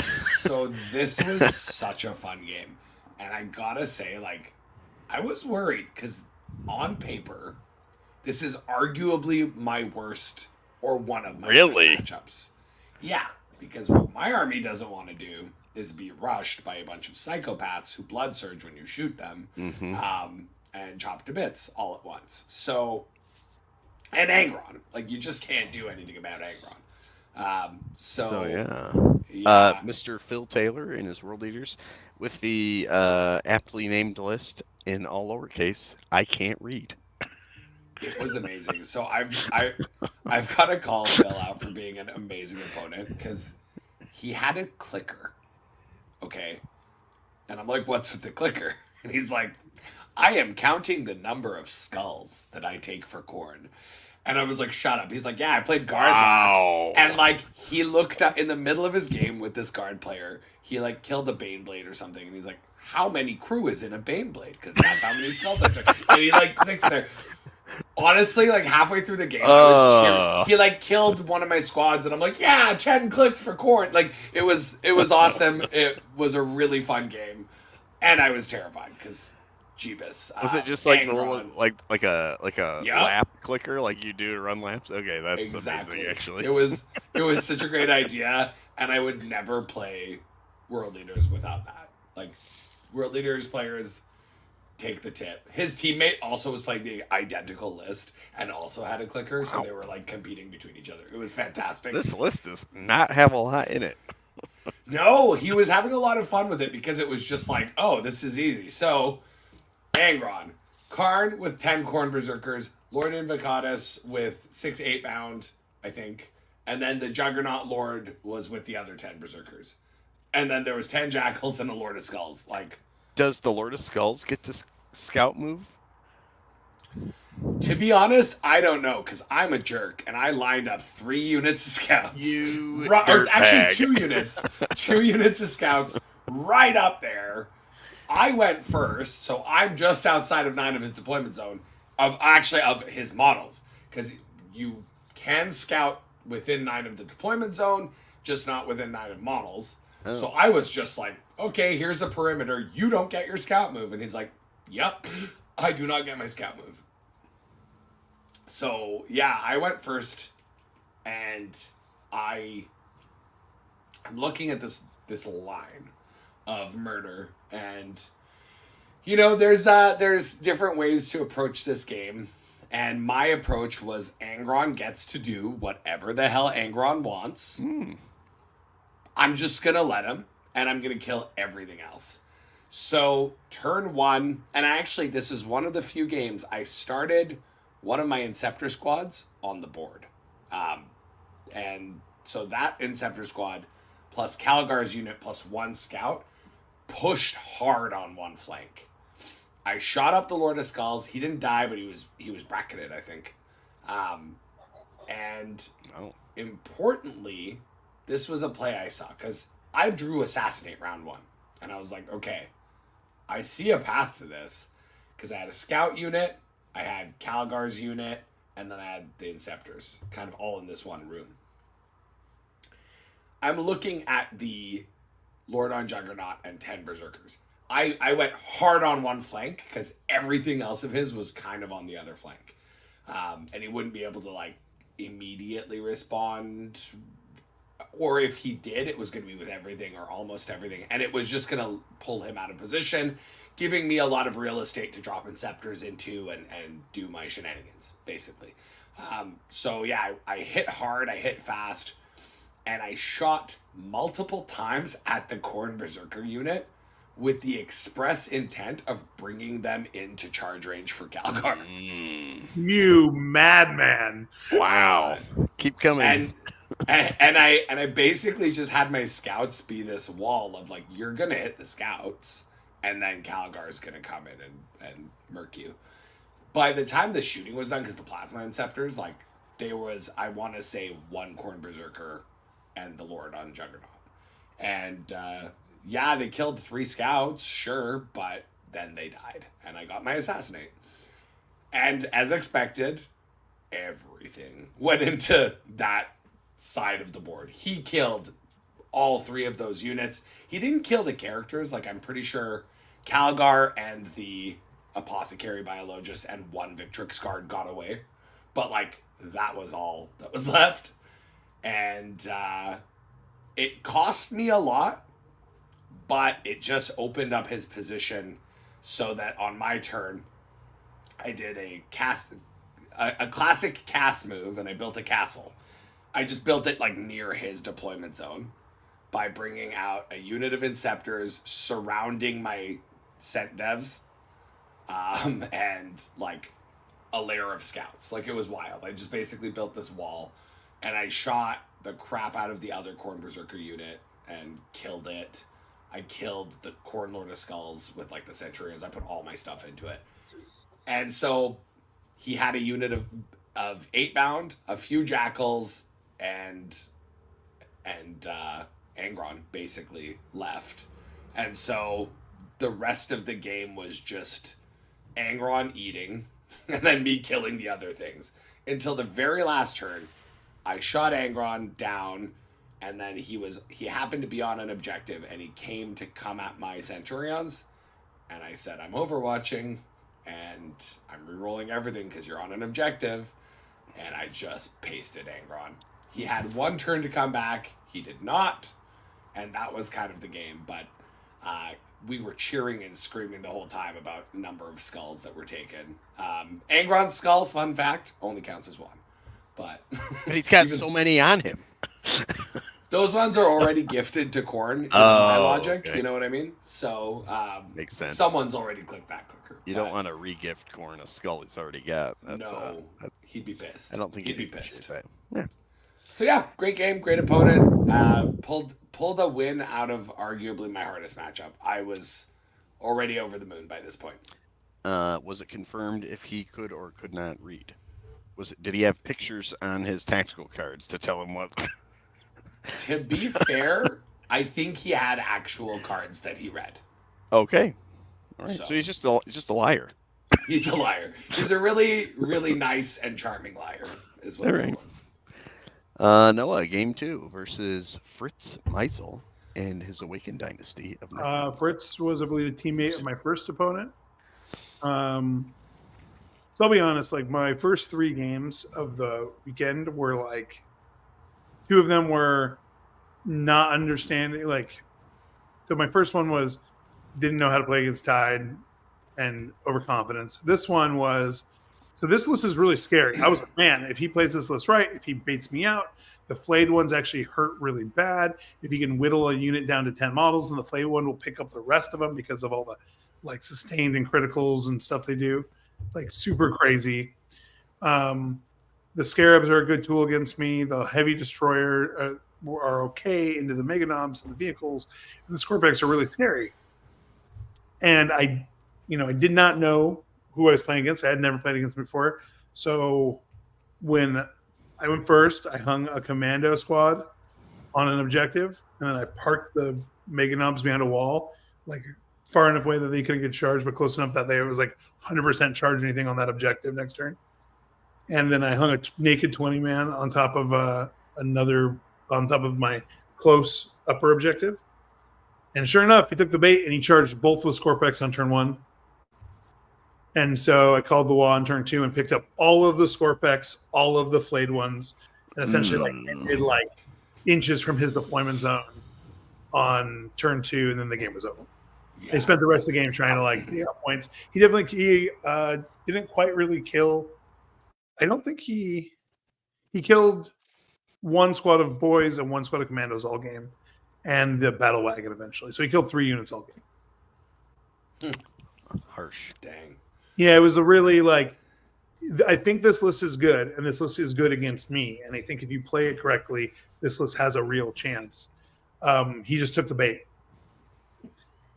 So this was such a fun game. And I gotta say, like, I was worried because on paper, this is arguably my worst or one of my Really? worst matchups. Yeah, because what my army doesn't want to do is be rushed by a bunch of psychopaths who blood surge when you shoot them and chop to bits all at once. So, and Angron. Like, you just can't do anything about Angron. So yeah. Yeah. Mr. Phil Taylor and his World Eaters with the aptly named list in all lowercase. I can't read. It was amazing. So I've got to call Phil out for being an amazing opponent because he had a clicker. Okay. And I'm like, what's with the clicker? And he's like, I am counting the number of skulls that I take for corn. And I was like, shut up. He's like, yeah, I played guard last. And like, he looked up in the middle of his game with this guard player. He like killed a Baneblade or something. And he's like, how many crew is in a Baneblade? Because that's how many skulls I took. And he like clicks there. Honestly, like halfway through the game, he like killed one of my squads, and I'm like, yeah, 10 clicks for corn. Like it was awesome. It was a really fun game, and I was terrified because Jeebus. Was it just like the Angron. little like a Yeah. lap clicker like you do to run laps? Okay, that's Exactly. amazing actually. It was such a great idea, and I would never play World Leaders without that. Like World Leaders players take the tip. His teammate also was playing the identical list and also had a clicker, so they were like competing between each other. It was fantastic. This list does not have a lot in it. No, he was having a lot of fun with it because it was just like, oh, this is easy. So, Angron, Karn with 10 Corn Berserkers, Lord Invocatus with 6 8-bound, I think, and then the Juggernaut Lord was with the other 10 Berserkers. And then there was 10 Jackals and a Lord of Skulls. Like, Does the Lord of Skulls get this scout move? to be honest, I don't know, because I'm a jerk, and I lined up 3 units of scouts. Or actually, 2 units. 2 units of scouts right up there. I went first, so I'm just outside of 9 of his deployment zone, of his models, because you can scout within 9 of the deployment zone, just not within 9 of models. Oh. So I was just like, okay, here's a perimeter. You don't get your scout move. And he's like, yep. I do not get my scout move. So yeah, I went first, and I'm looking at this line of murder, and there's different ways to approach this game, and my approach was Angron gets to do whatever the hell Angron wants. I'm just gonna let him, and I'm gonna kill everything else. So turn one, and this is one of the few games I started one of my Inceptor squads on the board. And so that Inceptor squad plus Calgar's unit plus one scout pushed hard on one flank. I shot up the Lord of Skulls. He didn't die, but he was bracketed, I think. And importantly, this was a play I saw because I drew Assassinate round one. And I was like, okay, I see a path to this because I had a scout unit, I had Calgar's unit, and then I had the Inceptors, kind of all in this one room. I'm looking at the Lord on Juggernaut and 10 Berserkers. I went hard on one flank because everything else of his was kind of on the other flank. And he wouldn't be able to immediately respond. Or if he did, it was going to be with everything or almost everything. And it was just going to pull him out of position, giving me a lot of real estate to drop Inceptors into and do my shenanigans, basically. So yeah, I hit hard, I hit fast, and I shot multiple times at the Khorne Berserker unit with the express intent of bringing them into charge range for Calgar. You madman! Wow. Keep coming. And I basically just had my scouts be this wall of you're gonna hit the scouts, and then Calgar's gonna come in and murk you. By the time the shooting was done, because the plasma inceptors, there was, I want to say, one Khorne Berserker and the Lord on Juggernaut. And yeah, they killed 3 scouts, sure, but then they died, and I got my Assassinate. And as expected, everything went into that side of the board. He killed all 3 of those units. He didn't kill the characters. I'm pretty sure Calgar and the Apothecary Biologist and 1 Victrix guard got away. But, that was all that was left. And it cost me a lot, but it just opened up his position so that on my turn, I did a classic cast move, and I built a castle. I just built it near his deployment zone by bringing out a unit of Inceptors surrounding my Scent Devs, and a layer of scouts. It was wild. I just basically built this wall, and I shot the crap out of the other Khorne Berserker unit and killed it. I killed the Khorne Lord of Skulls with the Centurions. I put all my stuff into it. And so he had a unit of 8 bound, a few jackals, and Angron basically left. And so the rest of the game was just Angron eating and then me killing the other things. Until the very last turn, I shot Angron down, and then he happened to be on an objective, and he came to come at my Centurions, and I said, I'm overwatching, and I'm rerolling everything because you're on an objective, and I just pasted Angron. He had 1 turn to come back, he did not, and that was kind of the game, but we were cheering and screaming the whole time about number of skulls that were taken. Angron's skull, fun fact, only counts as 1. But he's got so many on him. Those ones are already gifted to Khorne, is my logic. Okay. You know what I mean? So makes sense. Someone's already clicked that clicker. You don't want to re-gift Khorne a skull he's already got. He'd be pissed. I don't think he'd be pissed. That. Yeah. So yeah, great game, great opponent. Pulled a win out of arguably my hardest matchup. I was already over the moon by this point. Was it confirmed if he could or could not read? Did he have pictures on his tactical cards to tell him what? To be fair, I think he had actual cards that he read. Okay. All right. So he's just a liar. He's a liar. He's a really, really nice and charming liar, is what it was. Noah, game 2 versus Fritz Meisel and his Awakened Dynasty of Fritz was, I believe, a teammate of my first opponent. So I'll be honest, like my first 3 games of the weekend were like 2 of them were not understanding. Like, so my first one was didn't know how to play against Tide and overconfidence. This one was, so this list is really scary. I was like, man, if he plays this list right, if he baits me out, the flayed ones actually hurt really bad. If he can whittle a unit down to 10 models, and the flayed one will pick up the rest of them because of all the like sustained and criticals and stuff they do, like super crazy. The scarabs are a good tool against me. The heavy destroyer are okay into the meganobs and the vehicles, and the scorpex are really scary. And I did not know who I was playing against. I had never played against them before. So when I went first, I hung a commando squad on an objective, and then I parked the meganobs behind a wall, like far enough away that they couldn't get charged, but close enough that they was like 100% charge anything on that objective next turn. And then I hung a naked 20 man on top of on top of my close upper objective. And sure enough, he took the bait and he charged both with Scorpex on turn 1. And so I called the wall on turn 2 and picked up all of the Scorpex, all of the flayed ones, and essentially ended like inches from his deployment zone on turn 2, and then the game was over. Yeah. They spent the rest of the game trying to like get points. He didn't quite really kill. I don't think he killed one squad of boys and one squad of commandos all game, and the battle wagon eventually. So he killed 3 units all game. Harsh. Dang. Yeah, it was a really like. I think this list is good, and this list is good against me. And I think if you play it correctly, this list has a real chance. He just took the bait,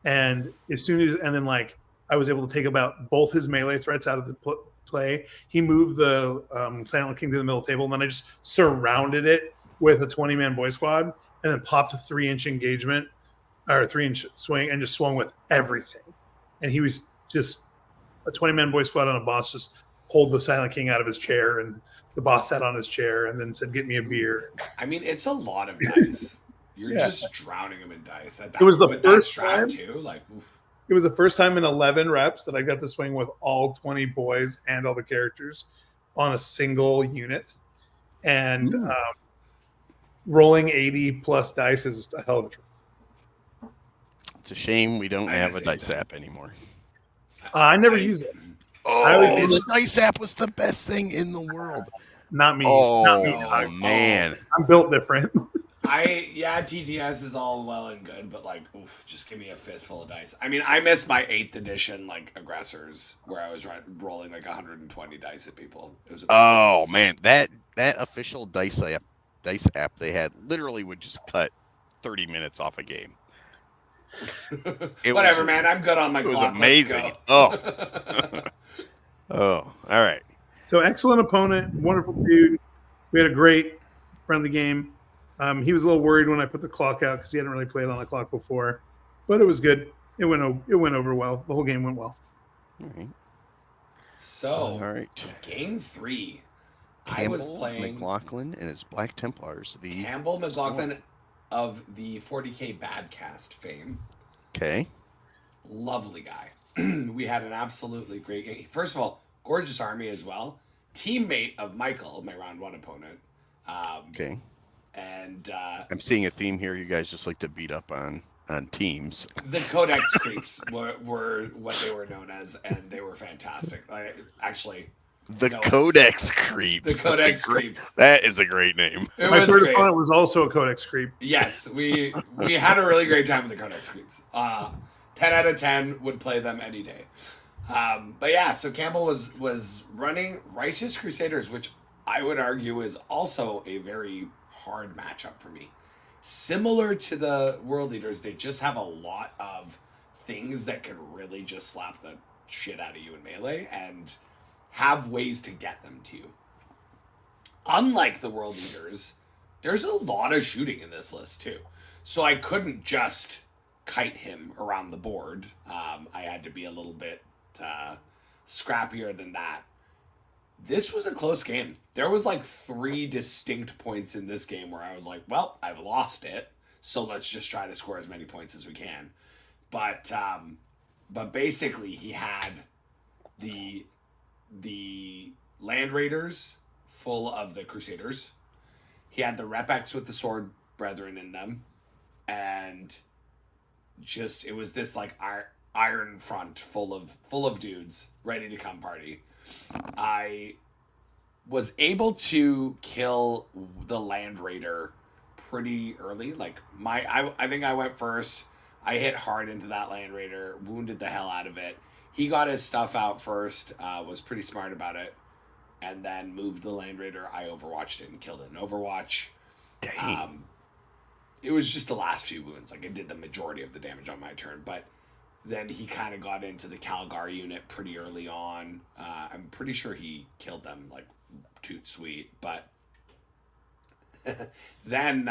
and then like I was able to take about both his melee threats out of the play. He moved the Silent King to the middle of the table, and then I just surrounded it with a 20-man boy squad, and then popped a 3-inch engagement or a 3-inch swing, and just swung with everything. And he was just a 20-man boy squad on a boss, just pulled the Silent King out of his chair, and the boss sat on his chair and then said, "Get me a beer." I mean, it's a lot of dice. You're just drowning them in dice. It was the first time too. Like, oof. It was the first time in 11 reps that I got to swing with all 20 boys and all the characters on a single unit, and rolling 80 plus dice is a hell of a trip. It's a shame we don't have a dice app anymore. I never use it. Oh, the dice app was the best thing in the world. Not me. Oh, not me. Man. I'm built different. TTS is all well and good, but like, oof, just give me a fistful of dice. I mean, I missed my 8th edition like aggressors where I was rolling like 120 dice at people. It was man, that official dice app they had literally would just cut 30 minutes off a game. Whatever, man. I'm good on my clock. It was amazing. Oh, all right. So excellent opponent, wonderful dude. We had a great friendly game. He was a little worried when I put the clock out because he hadn't really played on a clock before, but it was good. It went over well. The whole game went well. All right. So, all right. Game 3. Campbell I was playing McLaughlin and his Black Templars. Campbell McLaughlin of the 40K Badcast fame. Okay. Lovely guy. We had an absolutely great game. First of all, gorgeous army as well. Teammate of Michael, my round 1 opponent. Okay. And I'm seeing a theme here. You guys just like to beat up on teams. The Codex creeps were what they were known as, and they were fantastic. Codex creeps. The Codex creeps. That is a great name. My third opponent was also a Codex creep. Yes, we had a really great time with the Codex creeps. 10 out of 10 would play them any day. But yeah, so Campbell was running Righteous Crusaders, which I would argue is also a very hard matchup for me. Similar to the World Leaders, they just have a lot of things that can really just slap the shit out of you in melee and have ways to get them to you. Unlike the World Leaders, there's a lot of shooting in this list too. So I couldn't just kite him around the board. I had to be a little bit scrappier than that. This was a close game. There was like 3 distinct points in this game where I was like, well, I've lost it, so let's just try to score as many points as we can. But basically he had the Land Raiders full of the Crusaders. He had the Repex with the Sword Brethren in them, and just it was this like iron front full of dudes ready to come party. I was able to kill the Land Raider pretty early. Like I think I went first. I hit hard into that Land Raider, wounded the hell out of it. He got his stuff out first, was pretty smart about it, and then moved the Land Raider. I overwatched it and killed it in Overwatch. It was just the last few wounds. Like, it did the majority of the damage on my turn, but then he kind of got into the Calgar unit pretty early on. I'm pretty sure he killed them, like, toot sweet, but then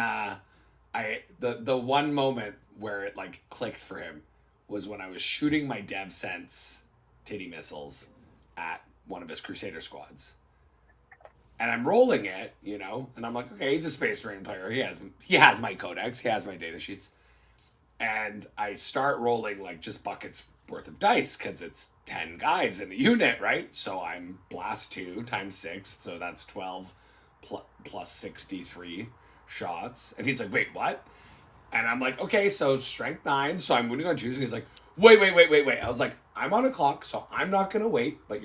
the one moment where it, like, clicked for him was when I was shooting my DevSense titty missiles at one of his Crusader squads. And I'm rolling it, you know, and I'm like, okay, he's a Space Marine player. He has my codex. He has my data sheets. And I start rolling, like, just buckets worth of dice because it's 10 guys in a unit, right? So I'm blast 2 times 6. So that's 12 plus 63 shots. And he's like, wait, what? And I'm like, okay, so strength 9. So I'm winning on 2s. And he's like, wait. I was like, I'm on a clock, so I'm not going to wait. But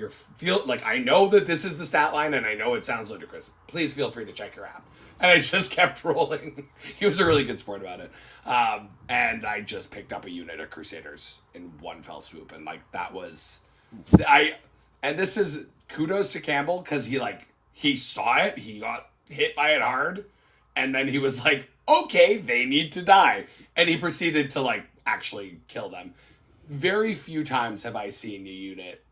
I know that this is the stat line, and I know it sounds ludicrous. Please feel free to check your app. And I just kept rolling. He was a really good sport about it. And I just picked up a unit of Crusaders in one fell swoop. And, like, that was... And this is kudos to Campbell, because he saw it. He got hit by it hard. And then he was like, okay, they need to die. And he proceeded to, like, actually kill them. Very few times have I seen a unit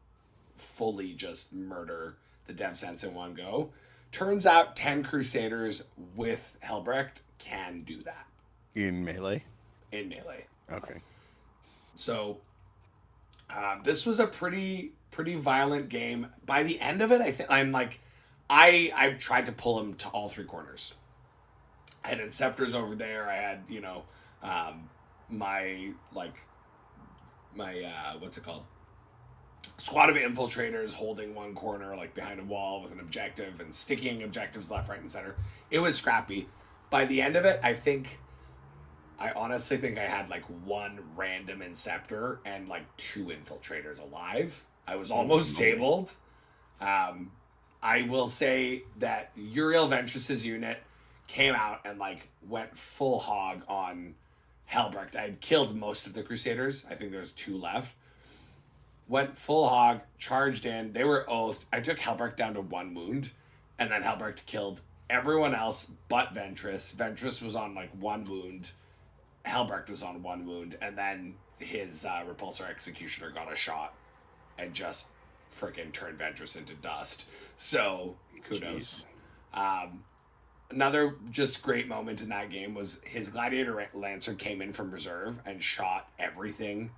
fully just murder the DevSense in one go. Turns out 10 Crusaders with Helbrecht can do that. In melee? In melee. Okay. So this was a pretty violent game. By the end of it, I tried to pull him to all 3 corners. I had Inceptors over there. I had, my what's it called? Squad of infiltrators holding one corner, like behind a wall with an objective and sticking objectives left, right, and center. It was scrappy. By the end of it, I honestly think I had like 1 random Inceptor and like 2 infiltrators alive. I was almost tabled. I will say that Uriel Ventress's unit came out and like went full hog on Helbrecht. I had killed most of the Crusaders. I think there was 2 left. Went full hog, charged in. They were oathed. I took Helbrecht down to 1 wound, and then Helbrecht killed everyone else but Ventress. Ventress was on like 1 wound. Helbrecht was on 1 wound, and then his Repulsor Executioner got a shot and just freaking turned Ventress into dust. So kudos. Another just great moment in that game was his Gladiator Lancer came in from reserve and shot everything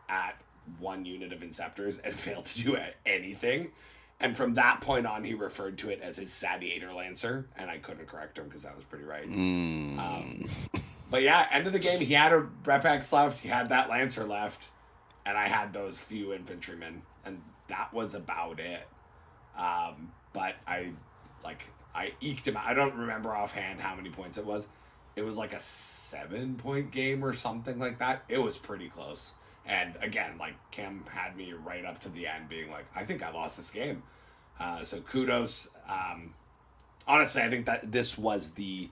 at 1 unit of Inceptors and failed to do anything. And from that point on, he referred to it as his Sadiator Lancer, and I couldn't correct him because that was pretty right. But yeah, end of the game, he had a Repex left, he had that Lancer left, and I had those few infantrymen, and that was about it. But I eked him out. I don't remember offhand how many points it was. It was like a 7-point game or something like that. It was pretty close. And again, like, Cam had me right up to the end being like, I think I lost this game. So kudos. Honestly, I think that this was the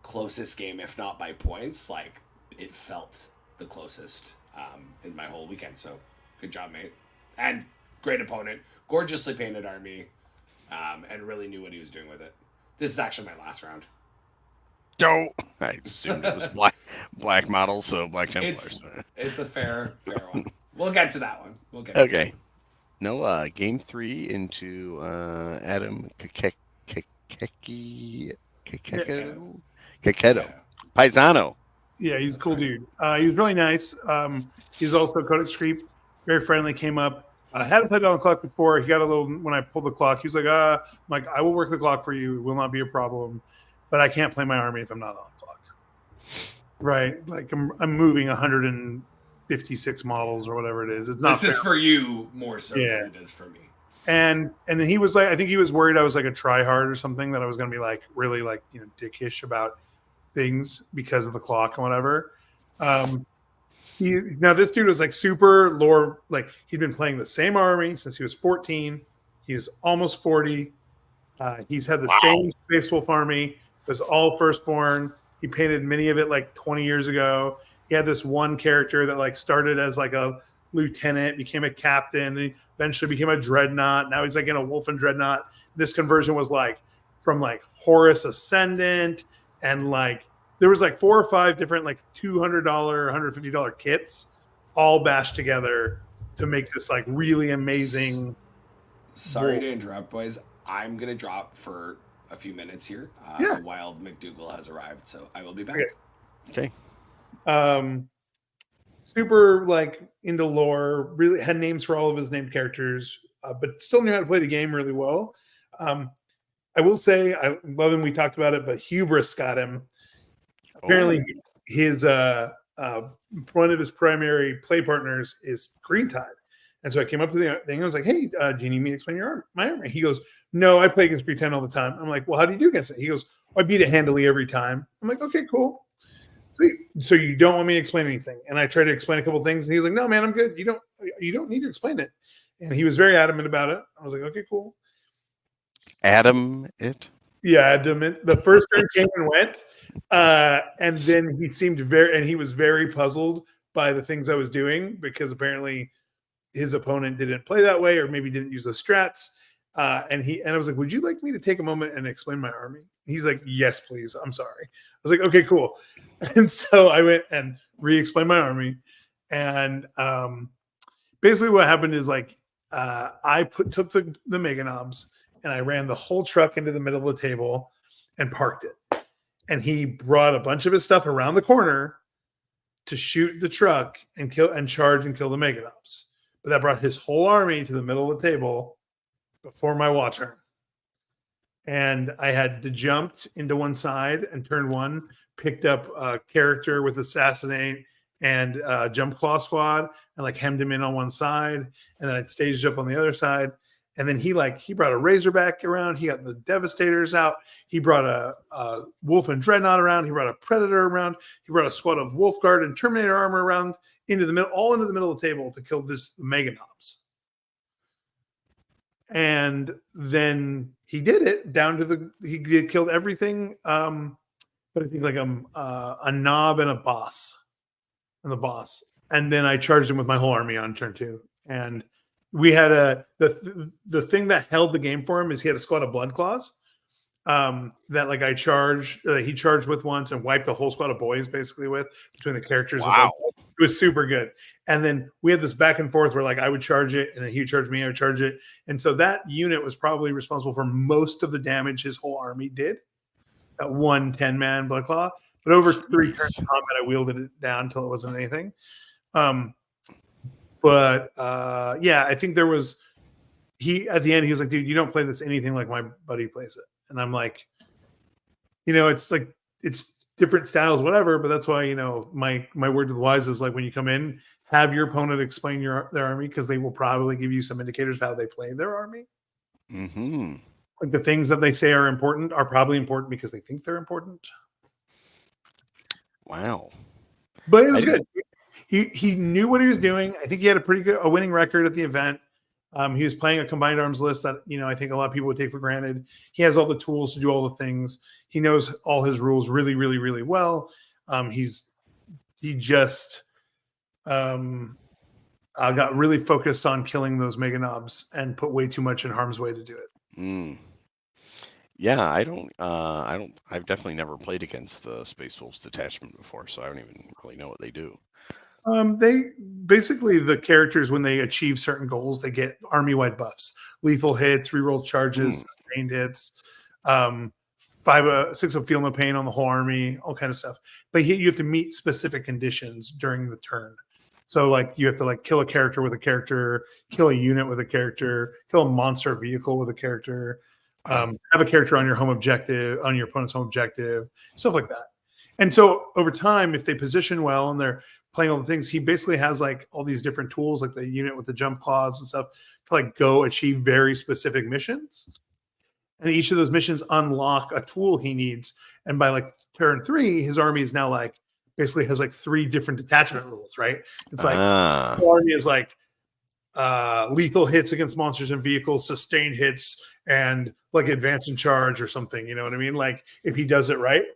closest game, if not by points. Like, it felt the closest in my whole weekend. So good job, mate. And great opponent. Gorgeously painted army. And really knew what he was doing with it. This is actually my last round. Don't. I assumed it was black models, so Black Templars. It's a fair one. We'll get to that one. Okay. No, game 3 into Adam Kaketo. Paisano. Yeah, he's a cool dude. He was really nice. He's also Codex Creep. Very friendly, came up. I hadn't played on the clock before. He got a little, when I pulled the clock, he was like, I'm like, I will work the clock for you. It will not be a problem. But I can't play my army if I'm not on the clock. Right? Like, I'm moving 150 56 models or whatever it is. It's not. This is for you more so Yeah. than it is for me. And then he was like, I think he was worried I was like a tryhard or something, that I was going to be like really like, you know, dickish about things because of the clock and whatever. Now this dude was like super lore, like he'd been playing the same army since he was 14. He was almost 40. He's had the same Space Wolf army. It was all firstborn. He painted many of it like 20 years ago. He had this one character that like started as like a lieutenant, became a captain, then eventually became a dreadnought. Now he's like in a wolf and dreadnought. This conversion was like from like Horus Ascendant, and like there was like 4 or 5 different like $200, $150 kits all bashed together to make this like really amazing. Sorry to interrupt, boys. I'm gonna drop for a few minutes here. Yeah. Wild McDougal has arrived, so I will be back. Okay. Super like into lore, really had names for all of his named characters, but still knew how to play the game really well. I will say I love him. We talked about it, but hubris got him. Apparently, his one of his primary play partners is Green Tide. And so I came up to the thing. I was like, hey, do you need me to explain my army? He goes, no, I play against Green Tide all the time. I'm like, well, how do you do against it? He goes, I beat it handily every time. I'm like, okay, cool. Sweet. So you don't want me to explain anything? And I tried to explain a couple of things, and he was like, no, man, I'm good. You don't need to explain it. And he was very adamant about it. I was like, okay, cool. Adam it? Yeah, adamant. The first turn came and went. And then he was very puzzled by the things I was doing, because apparently his opponent didn't play that way, or maybe didn't use those strats. And I was like, would you like me to take a moment and explain my army? He's like, yes, please. I'm sorry. I was like, okay, cool. And so I went and re-explained my army. And basically what happened is like, I took the Mega Knobs and I ran the whole truck into the middle of the table and parked it. And he brought a bunch of his stuff around the corner to shoot the truck and charge and kill the Mega Knobs. But that brought his whole army to the middle of the table before my watch turn. And I had to jump into one side and turn one, picked up a character with Assassinate and Jump Claw Squad, and like hemmed him in on one side. And then I'd staged up on the other side. And then he brought a Razorback around. He got the Devastators out. He brought a Wolf and Dreadnought around. He brought a Predator around. He brought a squad of Wolf Guard and Terminator armor around into the middle of the table to kill the Mega Knobs. And then he did it down to he killed everything. But I think like a knob and a boss, and then I charged him with my whole army on turn 2. And we had the thing that held the game for him is he had a squad of Blood Claws that like he charged with once and wiped a whole squad of boys basically with between the characters. Wow. It was super good. And then we had this back and forth where like I would charge it and then he would charge me, I would charge it. And so that unit was probably responsible for most of the damage his whole army did. That 1 10-man Blood Claw. But over 3 turns of combat, I wielded it down until it wasn't anything. Yeah, I think there was at the end, he was like, dude, you don't play this anything like my buddy plays it. And I'm like, it's like, it's different styles, whatever, but that's why, my word to the wise is like, when you come in, have your opponent explain their army, because they will probably give you some indicators of how they play their army. Mm-hmm. Like the things that they say are important are probably important because they think they're important. Wow. But it was good. He knew what he was doing. I think he had a winning record at the event. He was playing a combined arms list that, I think a lot of people would take for granted. He has all the tools to do all the things. He knows all his rules really, really, really well. He just got really focused on killing those Mega Knobs and put way too much in harm's way to do it. Mm. Yeah, I've definitely never played against the Space Wolves detachment before, so I don't even really know what they do. They basically, the characters, when they achieve certain goals, they get army-wide buffs: lethal hits, reroll charges, sustained hits, 6 of feel no pain on the whole army, all kind of stuff. But you have to meet specific conditions during the turn. So like you have to like kill a character with a character, kill a unit with a character, kill a monster vehicle with a character, have a character on your home objective, on your opponent's home objective, stuff like that. And so over time, if they position well and they're playing all the things, he basically has like all these different tools, like the unit with the jump claws and stuff, to like go achieve very specific missions. And each of those missions unlock a tool he needs. And by like turn 3, his army is now like basically has like 3 different detachment rules, right? It's like the army is like lethal hits against monsters and vehicles, sustained hits, and like advance and charge or something. You know what I mean? Like if he does it right.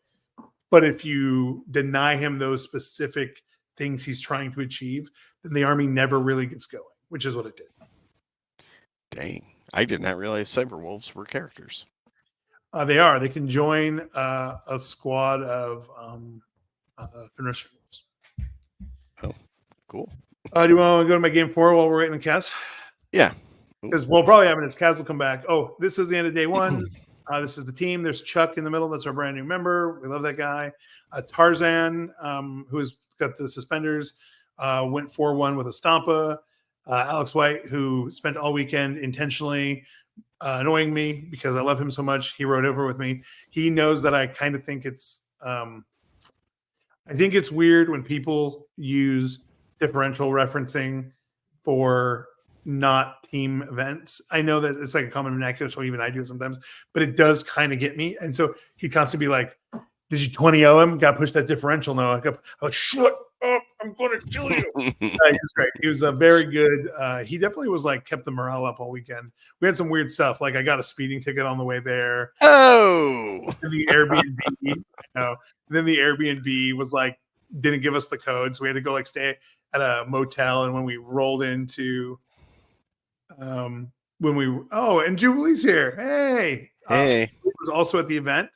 But if you deny him those specific things he's trying to achieve, then the army never really gets going, which is what it did. Dang. I did not realize Cyberwolves were characters. They are. They can join a squad of Thunderstruck Wolves. Oh, cool. Do you want to go to my game 4 while we're waiting on Kaz? Yeah. Because we'll probably have it as Kaz will come back. Oh, this is the end of day 1. This is the team. There's Chuck in the middle. That's our brand new member. We love that guy. Tarzan, who has got the suspenders, went 4-1 with a Stampa. Alex White, who spent all weekend intentionally annoying me because I love him so much. He rode over with me. He knows that I kind of think it's weird when people use differential referencing for not team events. I know that it's like a common vernacular, so even I do it sometimes, but it does kind of get me. And so he'd constantly be like, did you 20-0 him? Got to push that differential now. I'm like, shut up. I'm going to kill you. He was great. He was very good. He definitely was like, kept the morale up all weekend. We had some weird stuff. Like I got a speeding ticket on the way there. Oh, And the Airbnb, then the Airbnb was like, didn't give us the code. So we had to go like stay at a motel. And when we rolled into, and Jubilee's here. Hey. hey. She was also at the event.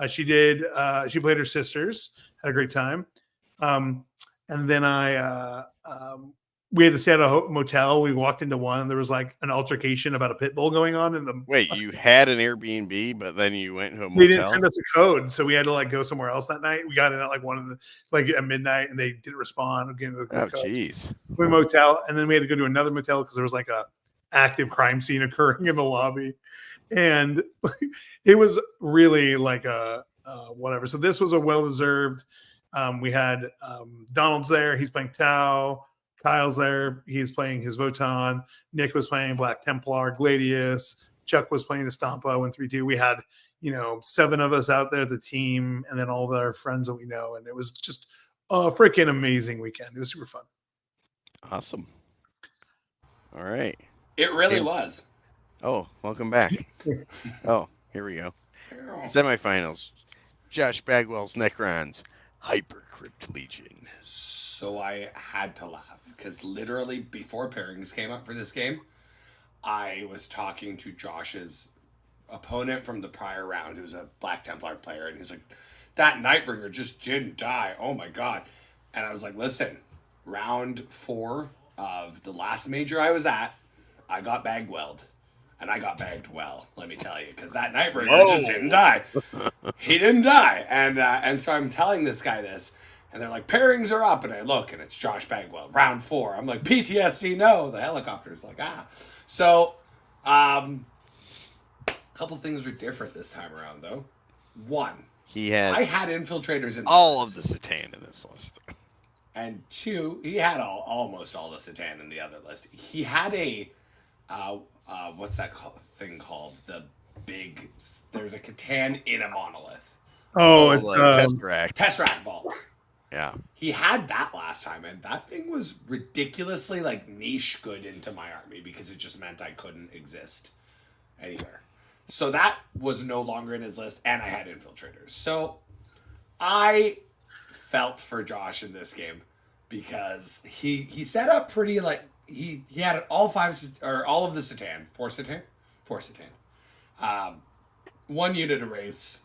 She played her sisters, had a great time. And then we had to stay at a motel. We walked into one and there was like an altercation about a pit bull going on. Wait, you had an Airbnb, but then you went to a motel? They didn't send us a code. So we had to like go somewhere else that night. We got in at like at midnight and they didn't respond. Again, jeez. We motel. And then we had to go to another motel because there was like a active crime scene occurring in the lobby. And it was really like whatever. So this was a well-deserved. We had Donald's there. He's playing Tau. Kyle's there. He's playing his Votan. Nick was playing Black Templar, Gladius. Chuck was playing the Stampa, 1-3-2. We had, 7 of us out there at the team, and then all of our friends that we know. And it was just a freaking amazing weekend. It was super fun. Awesome. All right. It really was. Oh, welcome back. Oh, here we go. Semifinals. Josh Bagwell's Necrons. Hypercrypt Legion. So I had to laugh because literally before pairings came up for this game, I was talking to Josh's opponent from the prior round, who's a Black Templar player, and he was like, that Nightbringer just didn't die. Oh my god. And I was like, listen, round 4 of the last major I was at, I got bagwelled. And I got bagged well, let me tell you, because that Nightbringer just didn't die. He didn't die. And so I'm telling this guy this, and they're like, pairings are up. And I look, and it's Josh Bagwell, round 4. I'm like, PTSD, no. The helicopter's like, ah. So, a couple things were different this time around, though. One, I had infiltrators in all of the Satan in this list. And 2, he had almost all the Satan in the other list. He had a... what's that thing called? There's a Catan in a monolith. Oh, it's Tesseract Vault. Yeah. He had that last time, and that thing was ridiculously like niche good into my army because it just meant I couldn't exist anywhere. So that was no longer in his list, and I had infiltrators. So I felt for Josh in this game because he set up pretty like he had all of the Satan, 4 Satan, 1 unit of Wraiths,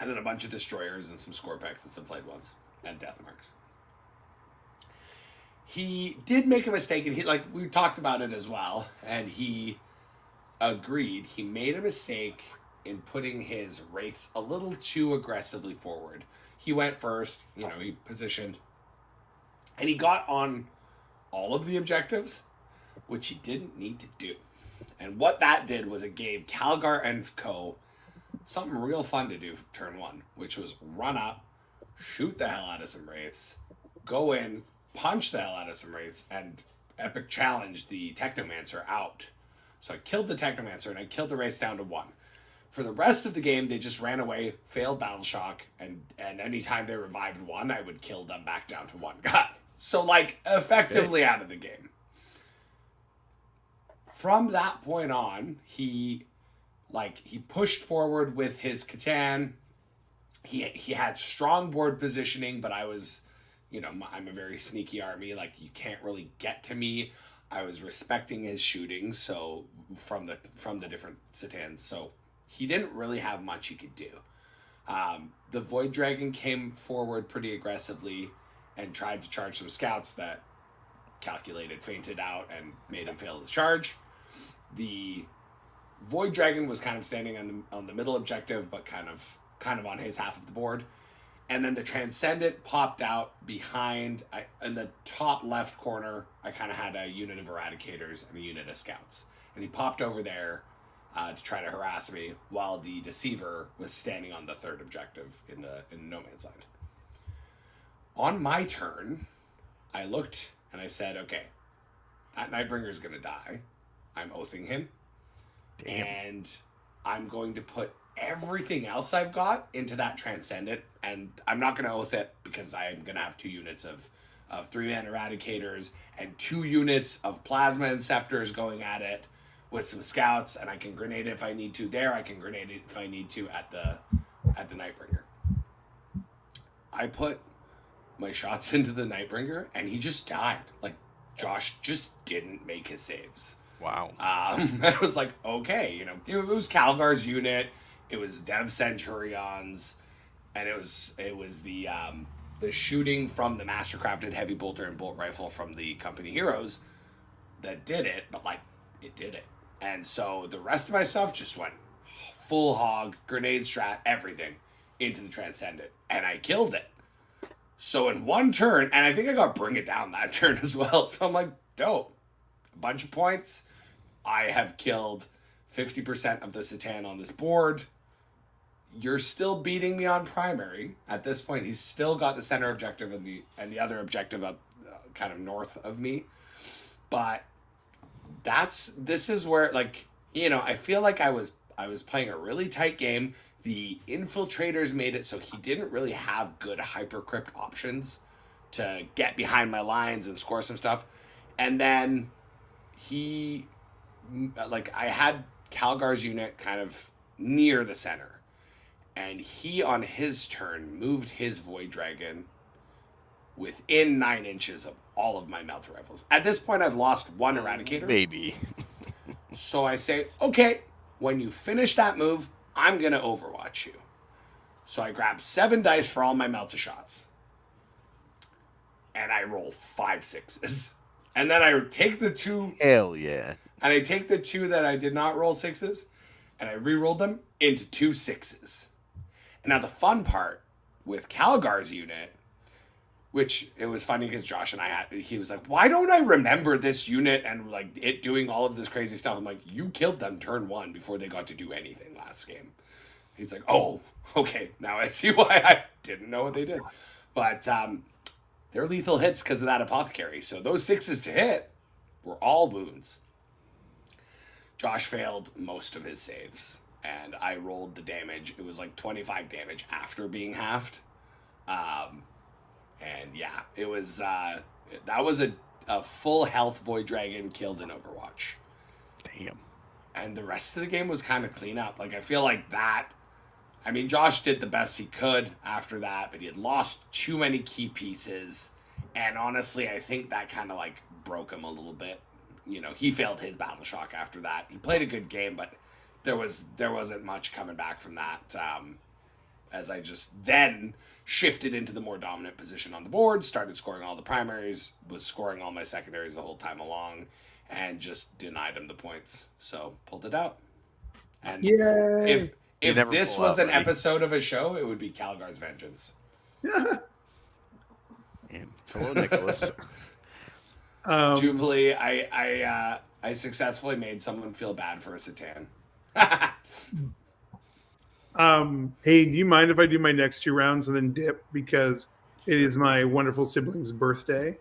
and then a bunch of Destroyers and some Scorpex and some Flayed Ones and Death Marks. He did make a mistake, and we talked about it as well, and he agreed. He made a mistake in putting his Wraiths a little too aggressively forward. He went first, he positioned, and he got on all of the objectives, which he didn't need to do. And what that did was it gave Calgar and co something real fun to do turn 1, which was run up, shoot the hell out of some Wraiths, go in, punch the hell out of some wraiths, and epic challenge the Technomancer out. So I killed the Technomancer, and I killed the wraiths down to 1. For the rest of the game, they just ran away, failed Battle Shock, and anytime they revived 1, I would kill them back down to 1 guy. So, like, effectively out of the game. From that point on, he pushed forward with his Catan. He had strong board positioning, but I was, I'm a very sneaky army. Like, you can't really get to me. I was respecting his shooting, so from the different Satans. So he didn't really have much he could do. The Void Dragon came forward pretty aggressively and tried to charge some scouts that calculated, fainted out, and made him fail the charge. The Void Dragon was kind of standing on the middle objective, but kind of on his half of the board. And then the Transcendent popped out behind, in the top left corner. I kind of had a unit of Eradicators and a unit of Scouts. And he popped over there to try to harass me, while the Deceiver was standing on the third objective in No Man's Land. On my turn, I looked and I said, okay, that Nightbringer's going to die. I'm oathing him. Damn. And I'm going to put everything else I've got into that Transcendent, and I'm not going to oath it because I'm going to have 2 units of 3-man Eradicators and 2 units of Plasma Inceptors going at it with some Scouts, and I can grenade it if I need to there. I can grenade it if I need to at the Nightbringer. I put my shots into the Nightbringer, and he just died. Like, Josh just didn't make his saves. Wow. And I was like, okay, it was Calgar's unit, it was Dev Centurions, and it was the shooting from the Mastercrafted Heavy Bolter and Bolt Rifle from the Company Heroes that did it, but like, it did it. And so the rest of my stuff just went full hog, grenade strat, everything into the Transcendent, and I killed it. So in one turn, and I think I got Bring It Down that turn as well, so I'm like, dope. A bunch of points. I have killed 50% of the Satan on this board. You're still beating me on primary. At this point, he's still got the center objective and the other objective up kind of north of me. But this is where, like, I feel like I was playing a really tight game. The Infiltrators made it so he didn't really have good Hypercrypt options to get behind my lines and score some stuff. And then I had Calgar's unit kind of near the center, and he on his turn moved his Void Dragon within 9 inches of all of my Melter Rifles. At this point, I've lost 1 Eradicator. Maybe. So I say, okay, when you finish that move, I'm going to Overwatch you. So I grab 7 dice for all my Melter shots, and I roll 5 6s. And then I take the 2. Hell yeah. And I take the 2 that I did not roll 6s, and I re-rolled them into 2 6s. And now the fun part with Calgar's unit, which it was funny because Josh and he was like, why don't I remember this unit and like it doing all of this crazy stuff? I'm like, you killed them turn 1 before they got to do anything last game. He's like, oh, okay, now I see why I didn't know what they did. But they're lethal hits because of that Apothecary. So those 6s to hit were all wounds. Josh failed most of his saves, and I rolled the damage. It was like 25 damage after being halved. And yeah, it was that was a full health Void Dragon killed in Overwatch. Damn. And the rest of the game was kind of clean up. Like, I feel like that, I mean, Josh did the best he could after that, but he had lost too many key pieces. And honestly, I think that kind of like broke him a little bit. He failed his Battle Shock after that. He played a good game, but there wasn't much coming back from that. As I just then shifted into the more dominant position on the board, started scoring all the primaries, was scoring all my secondaries the whole time along, and just denied him the points. So pulled it out. And Yay! if never this pull was out, an buddy. episode of a show, it would be Calgar's Vengeance. And hello, Nicholas. Jubilee, I successfully made someone feel bad for a Satan. Hey, do you mind if I do my next 2 rounds and then dip? Because it is my wonderful sibling's birthday,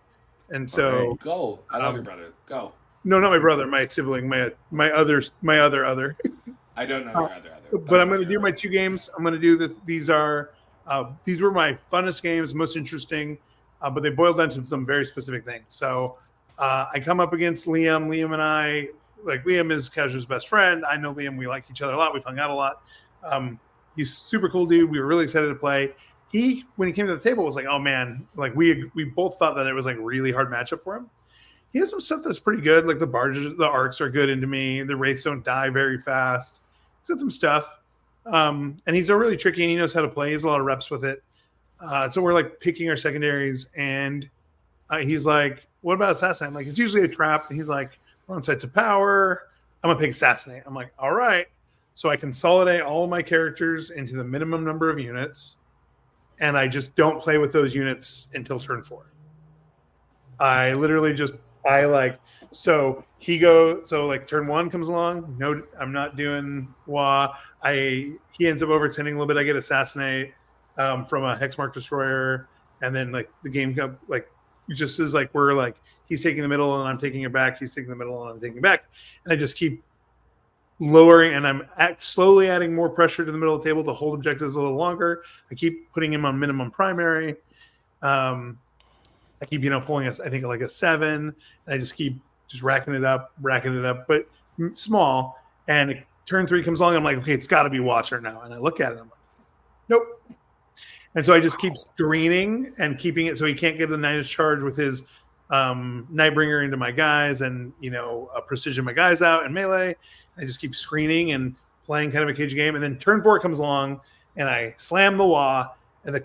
and so Alright. Go. I love your brother. Go. no, not my brother, my sibling, my other. I don't know your other. But I'm going to do my 2 games. I'm going to do this. These were my funnest games, most interesting, but they boiled down to some very specific things. So I come up against Liam. Liam and I, like Liam is Casual's best friend. I know Liam. We like each other a lot. We've hung out a lot. He's a super cool dude. We were really excited to play. When he came to the table, was like, oh man, like we both thought that it was like a really hard matchup for him. He has some stuff that's pretty good. Like the arcs are good into me. The wraiths don't die very fast. He's got some stuff. And he's really tricky and he knows how to play. He has a lot of reps with it. So we're like picking our secondaries and he's like, what about Assassinate? I'm like, it's usually a trap. And he's like, we're on sites of power. I'm going to pick Assassinate. I'm like, all right. So I consolidate all of my characters into the minimum number of units. And I just don't play with those units until turn 4. I literally just, so turn 1 comes along. No, I'm not doing Wah. He ends up overextending a little bit. I get Assassinate from a Hexmark Destroyer. And then like the game like it just is like we're like he's taking the middle and I'm taking it back. He's taking the middle and I'm taking it back. And I just keep lowering and I'm slowly adding more pressure to the middle of the table to hold objectives a little longer. I keep putting him on minimum primary. I keep, pulling I think like a 7, and I just keep racking it up, but small. And turn 3 comes along. I'm like, okay, it's got to be Watcher now. And I look at it. I'm like, nope. And so I just keep screening and keeping it so he can't get the 9-inch charge with his Nightbringer into my guys and, precision my guys out and melee. I just keep screening and playing kind of a cagey game. And then turn 4 comes along and I slam the Wah and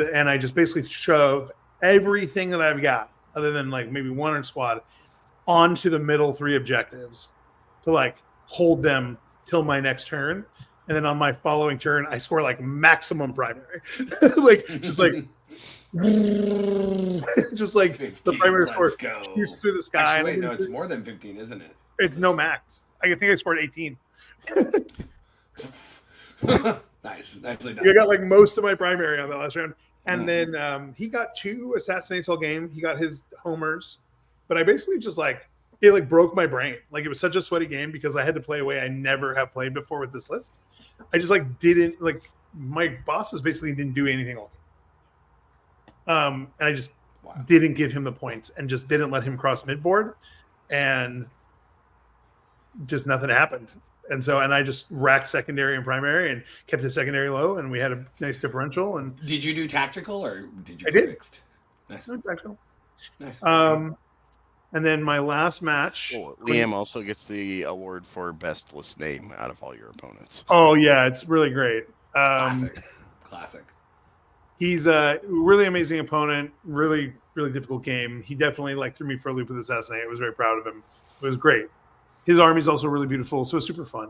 and I just basically shove everything that I've got, other than like maybe 1 on squad, onto the middle 3 objectives to like hold them till my next turn. And then on my following turn, I score like maximum primary. just like 15, the primary score go. shoots through the sky. Actually, wait, no, it's more than 15, isn't it? It's no max. I think I scored 18. Nice. Nicely done. I got like most of my primary on that last round. And then he got 2 Assassinates all game. He got his homers. But I basically just it broke my brain. Like it was such a sweaty game because I had to play a way I never have played before with this list. I just didn't my bosses basically didn't do anything all game. And I just didn't give him the points and just didn't let him cross midboard. And just nothing happened. And I just racked secondary and primary and kept his secondary low, and we had a nice differential. And did you do tactical or did you? I did. Fixed? Nice. No tactical. Nice. And then my last match. Liam also gets the award for best list name out of all your opponents. Oh yeah, it's really great. Classic. He's a really amazing opponent. Really, really difficult game. He definitely threw me for a loop with Assassinate. I was very proud of him. It was great. His army's also really beautiful, so it's super fun.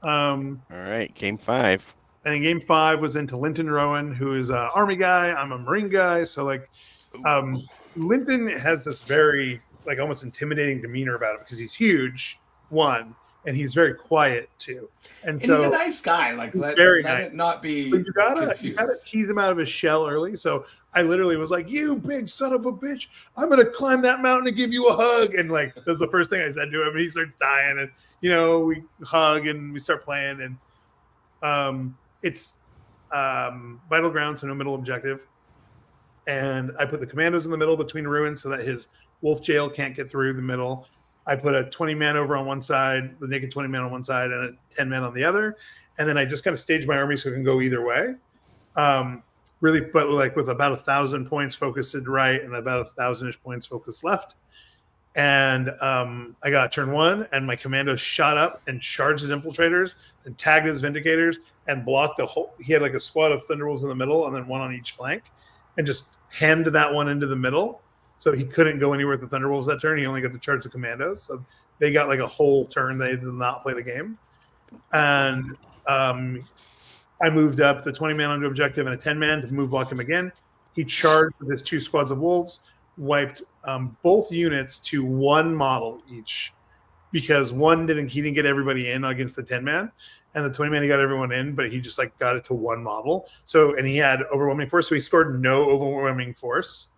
All right, game 5. And then game 5 was into Linton Rowan, who is an army guy. I'm a marine guy, so Linton has this very almost intimidating demeanor about him because he's huge, 1, and he's very quiet too. And so he's a nice guy. He's very let nice. it not be. But you gotta confused. tease him out of his shell early. So I literally was like, "You big son of a bitch! I'm gonna climb that mountain and give you a hug." And that was the first thing I said to him. And he starts dying, and we hug and we start playing. And it's vital ground, so no middle objective. And I put the commandos in the middle between ruins so that his wolf jail can't get through the middle. I put a 20-man over on one side, the naked 20-man on one side, and a 10-man on the other. And then I just kind of staged my army so it can go either way. Really, but with about 1,000 points focused to the right and about 1,000-ish points focused left. And I got turn 1, and my commandos shot up and charged his infiltrators and tagged his vindicators and blocked the whole. He had a squad of Thunderwolves in the middle and then 1 on each flank, and just hemmed that one into the middle. So he couldn't go anywhere with the Thunderwolves that turn. He only got to charge the commandos. So they got a whole turn. They did not play the game. And I moved up the 20-man onto objective and a 10-man to move block him again. He charged with his 2 squads of wolves, wiped both units to 1 model each. because he didn't get everybody in against the 10-man, and the 20-man he got everyone in, but he just like got it to one model. So and he had overwhelming force, so he scored no overwhelming force,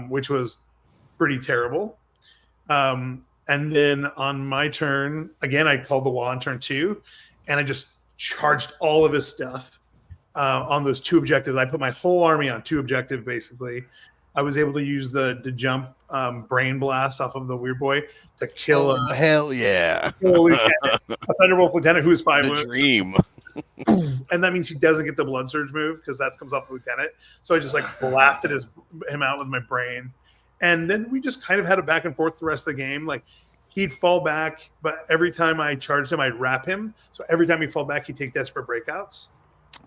which was pretty terrible. And then on my turn, again, I called the wall on turn 2, and I just charged all of his stuff on those 2 objectives. I put my whole army on 2 objectives, basically. I was able to use the jump brain blast off of the weird boy to kill hell yeah. a Thunderbolt lieutenant who is 5 The wounds. dream. And that means he doesn't get the blood surge move because that comes off the lieutenant. So I just like blasted him out with my brain. And then we just kind of had a back and forth the rest of the game. Like he'd fall back, but every time I charged him, I'd wrap him. So every time he'd fall back, he'd take desperate breakouts.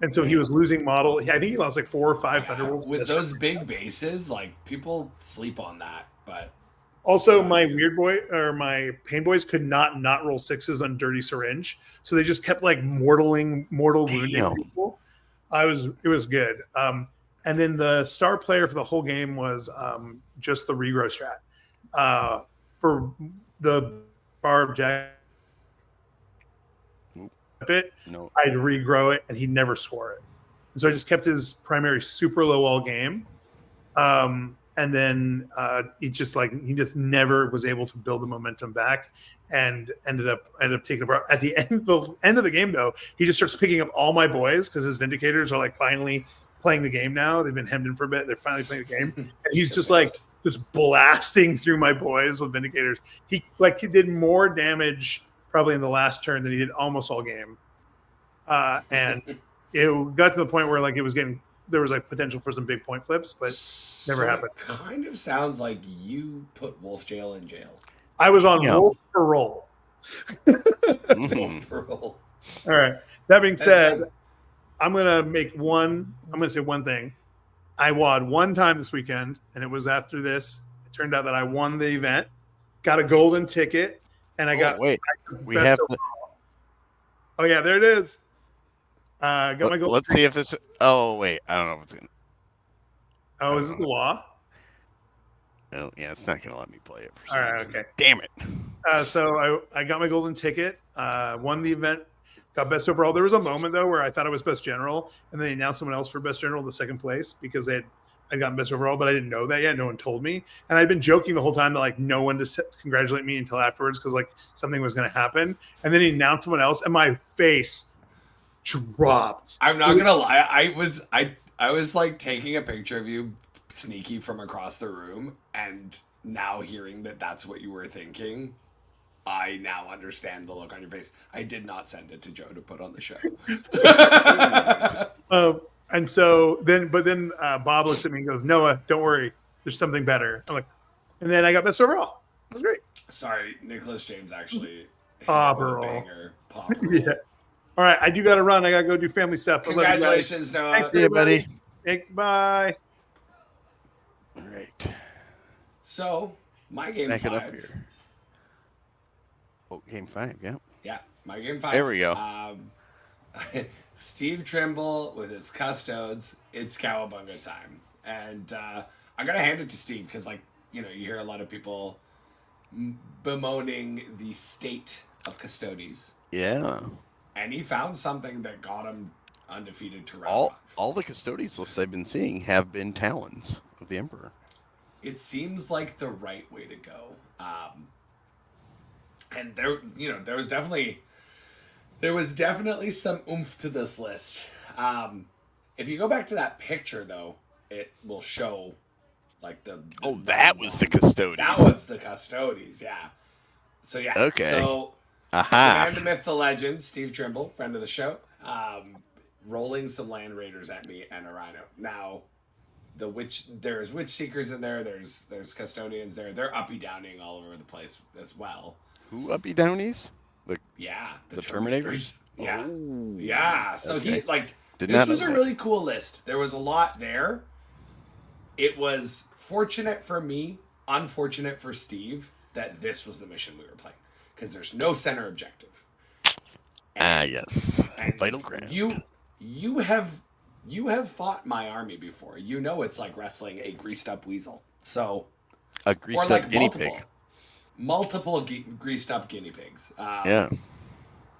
And so he was losing model. I think he lost like 4 or 5 Thunderbolts. With those big bases, like people sleep on that. But also, my weird boy or my pain boys could not roll 6s on dirty syringe, so they just kept like mortal wounding people. It was good. And then the star player for the whole game was just the regrow strat for the bar objective. No. I'd regrow it, and he'd never score it. And so I just kept his primary super low all game. And then he just never was able to build the momentum back, and ended up taking a at the end of the game though. He just starts picking up all my boys because his Vindicators are like finally playing the game now. They've been hemmed in for a bit. They're finally playing the game, and he's just blasting through my boys with Vindicators. He did more damage probably in the last turn than he did almost all game, and it got to the point where there was like potential for some big point flips, but never happened. It kind of sounds like you put Wolf Jail in jail. I was on Wolf parole. Wolf parole. All right. That being said, I'm gonna say one thing. I won one time this weekend, and it was after this. It turned out that I won the event, got a golden ticket, and we have. Oh yeah, there it is. Got my golden. Let's see if this. Oh wait, I don't know if it's gonna. Oh, is it the law? Oh yeah, it's not gonna let me play it. For All right, reason. okay. Damn it. So I got my golden ticket, won the event, got best overall. There was a moment though where I thought I was best general, and they announced someone else for best general in the second place because I'd gotten best overall, but I didn't know that yet. No one told me, and I'd been joking the whole time to like no one to congratulate me until afterwards because like something was going to happen, and then he announced someone else, and my face dropped. I'm not gonna lie. I was like taking a picture of you sneaky from across the room, and now hearing that that's what you were thinking, I now understand the look on your face. I did not send it to Joe to put on the show. And so then Bob looks at me and goes, "Noah, don't worry. There's something better." I'm like, and then I got best overall. It was great. Sorry, Nicholas James actually. Pop roll. Yeah. All right, I do got to run. I got to go do family stuff. Congratulations, Noah. Thanks, See you, buddy. Thanks. Bye. All right. So, my game Back 5. it up here. Oh, game 5, yeah. Yeah, my game 5. There we go. Steve Trimble with his custodes. It's Cowabunga time. And I got to hand it to Steve because, you hear a lot of people bemoaning the state of custodies. Yeah. And he found something that got him undefeated to round 5. All the custodies lists I've been seeing have been Talons of the Emperor. It seems like the right way to go. And there was definitely some oomph to this list. If you go back to that picture though, it will show that was the custodies. That was the custodies, yeah. So yeah. Okay. So aha. the man, the myth, the legend, Steve Trimble, friend of the show, rolling some land raiders at me and a rhino. Now, there's witch seekers in there. There's custodians there. They're uppy downing all over the place as well. Who uppy downies? The Terminators. Yeah. Oh, yeah. So okay. This was a really cool list. There was a lot there. It was fortunate for me, unfortunate for Steve, that this was the mission we were playing. Because there's no center objective. Yes. And Vital ground. You have fought my army before. You know it's like wrestling a greased up weasel. So a greased up guinea pig. multiple greased up guinea pigs. Yeah.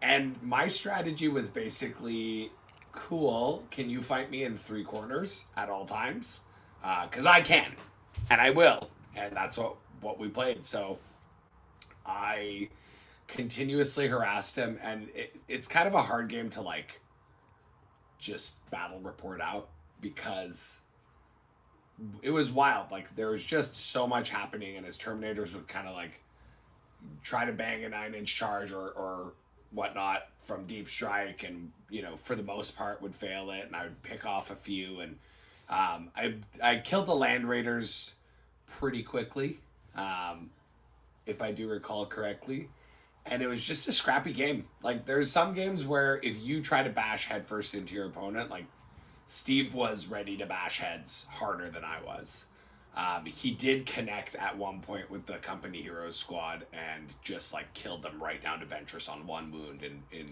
And my strategy was basically, cool, can you fight me in 3 corners at all times? Because I can, and I will. And that's what we played. So I continuously harassed him, and it's kind of a hard game to, like, just battle report out because it was wild. Like, there was just so much happening, and his Terminators would kind of, like, try to bang a 9-inch charge or whatnot from deep strike, and for the most part would fail it, and I would pick off a few, and I killed the Land Raiders pretty quickly, if I do recall correctly, and it was just a scrappy game. Like, there's some games where if you try to bash headfirst into your opponent, like Steve was ready to bash heads harder than I was. He did connect at one point with the Company Heroes squad and just, like, killed them right down to Ventress on 1 wound.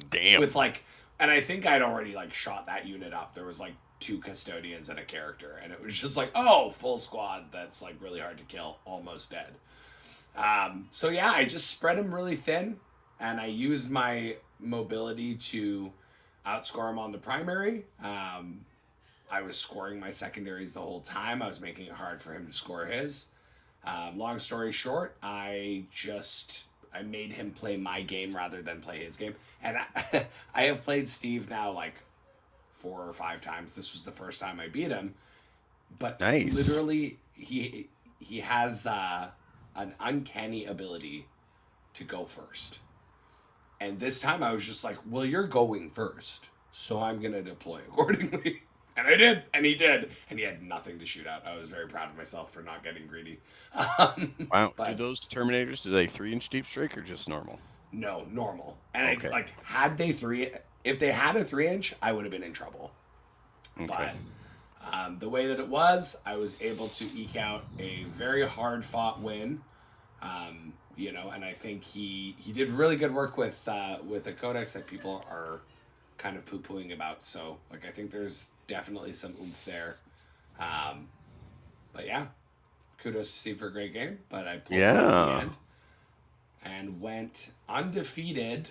Damn. With, like, and I think I'd already, like, shot that unit up. There was, like, 2 custodians and a character, and it was just like, oh, full squad that's, like, really hard to kill, almost dead. So yeah, I just spread him really thin, and I used my mobility to outscore him on the primary. I was scoring my secondaries the whole time. I was making it hard for him to score his. Long story short, I made him play my game rather than play his game. And I have played Steve now like 4 or 5 times. This was the first time I beat him. But Nice. literally, he has an uncanny ability to go first. And this time I was just like, well, you're going first, so I'm going to deploy accordingly. And I did, and he did, and he had nothing to shoot at. I was very proud of myself for not getting greedy. Wow. But Do those Terminators, do they 3-inch deep strike or just normal? no, normal. And Okay. if they had a 3-inch, I would have been in trouble. Okay. But the way that it was, I was able to eke out a very hard fought win. And I think he did really good work with a codex that people are kind of poo-pooing about. So, like, I think there's definitely some oomph there. But yeah, kudos to Steve for a great game. But I pulled out in the end and went undefeated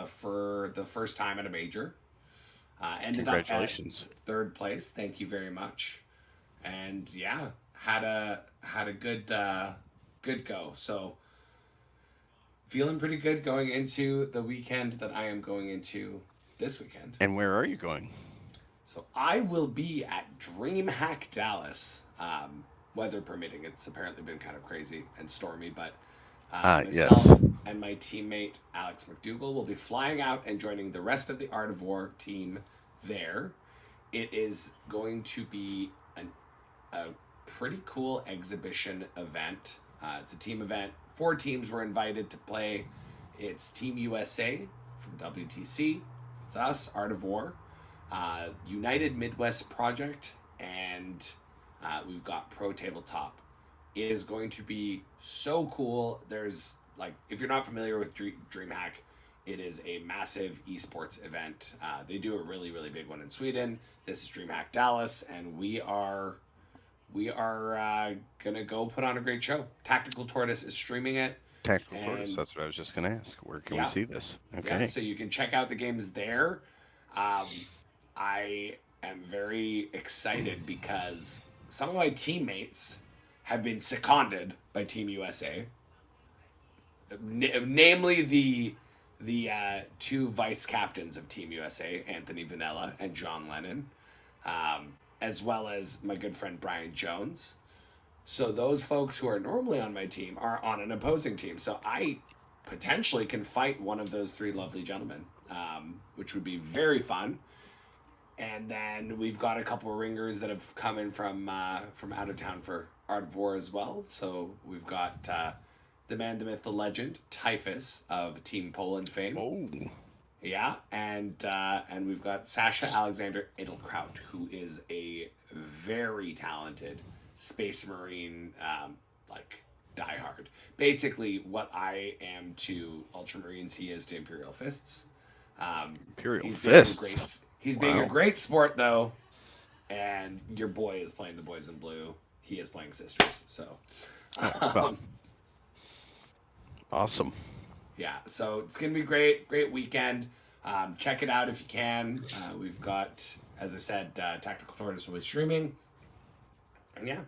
for the first time at a major. Ended Congratulations. up at 3rd place. Thank you very much. And yeah, had a good go. So feeling pretty good going into the weekend that I am going into this weekend. And where are you going? So I will be at DreamHack Dallas, weather permitting. It's apparently been kind of crazy and stormy, but myself yes. and my teammate Alex McDougall will be flying out and joining the rest of the Art of War team there. It is going to be a pretty cool exhibition event. It's a team event. 4 teams were invited to play. It's Team USA from WTC. It's us, Art of War, United Midwest Project, and we've got Pro Tabletop. It is going to be so cool. There's, like, if you're not familiar with DreamHack, it is a massive esports event. They do a really, really big one in Sweden. This is DreamHack Dallas, and we are gonna go put on a great show. Tactical Tortoise is streaming it. Tactical Tortoise, that's what I was just going to ask. Where can we see this? Okay. Yeah, so you can check out the games there. I am very excited because some of my teammates have been seconded by Team USA. Namely the 2 vice captains of Team USA, Anthony Vanella and John Lennon, as well as my good friend Brian Jones. So those folks who are normally on my team are on an opposing team. So I potentially can fight one of those 3 lovely gentlemen, which would be very fun. And then we've got a couple of ringers that have come in from out of town for Art of War as well. So we've got the man, the myth, the legend, Typhus of Team Poland fame. Oh. Yeah, and we've got Sasha Alexander Edelkraut, who is a very talented Space Marine, like, diehard. Basically, what I am to Ultramarines, he is to Imperial Fists. Imperial Fists. He's being a great sport, though, and your boy is playing the boys in blue. He is playing Sisters, so. Awesome. Yeah, so it's gonna be great weekend. Check it out if you can. We've got, as I said, Tactical Tortoise will be streaming, and yeah,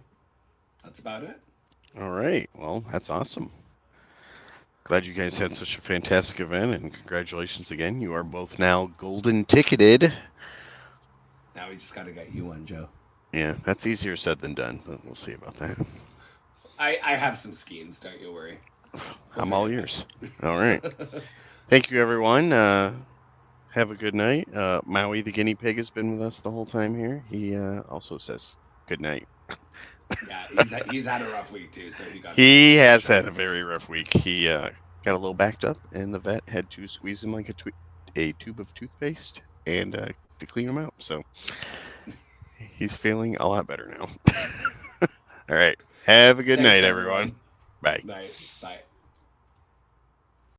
that's about it. All right. Well, that's awesome. Glad you guys had such a fantastic event, and congratulations again. You are both now golden ticketed. Now we just gotta get you one, Joe. Yeah, that's easier said than done, but we'll see about that. I have some schemes, don't you worry. I'm all ears. All right. Thank you, everyone. Have a good night. Maui the guinea pig has been with us the whole time here. He also says good night. Yeah, he's had a rough week too, so he has had a very rough week. He got a little backed up, and the vet had to squeeze him like a tube of toothpaste and to clean him out. So he's feeling a lot better now. All right. Have a good night, everyone. Bye. Night. Bye.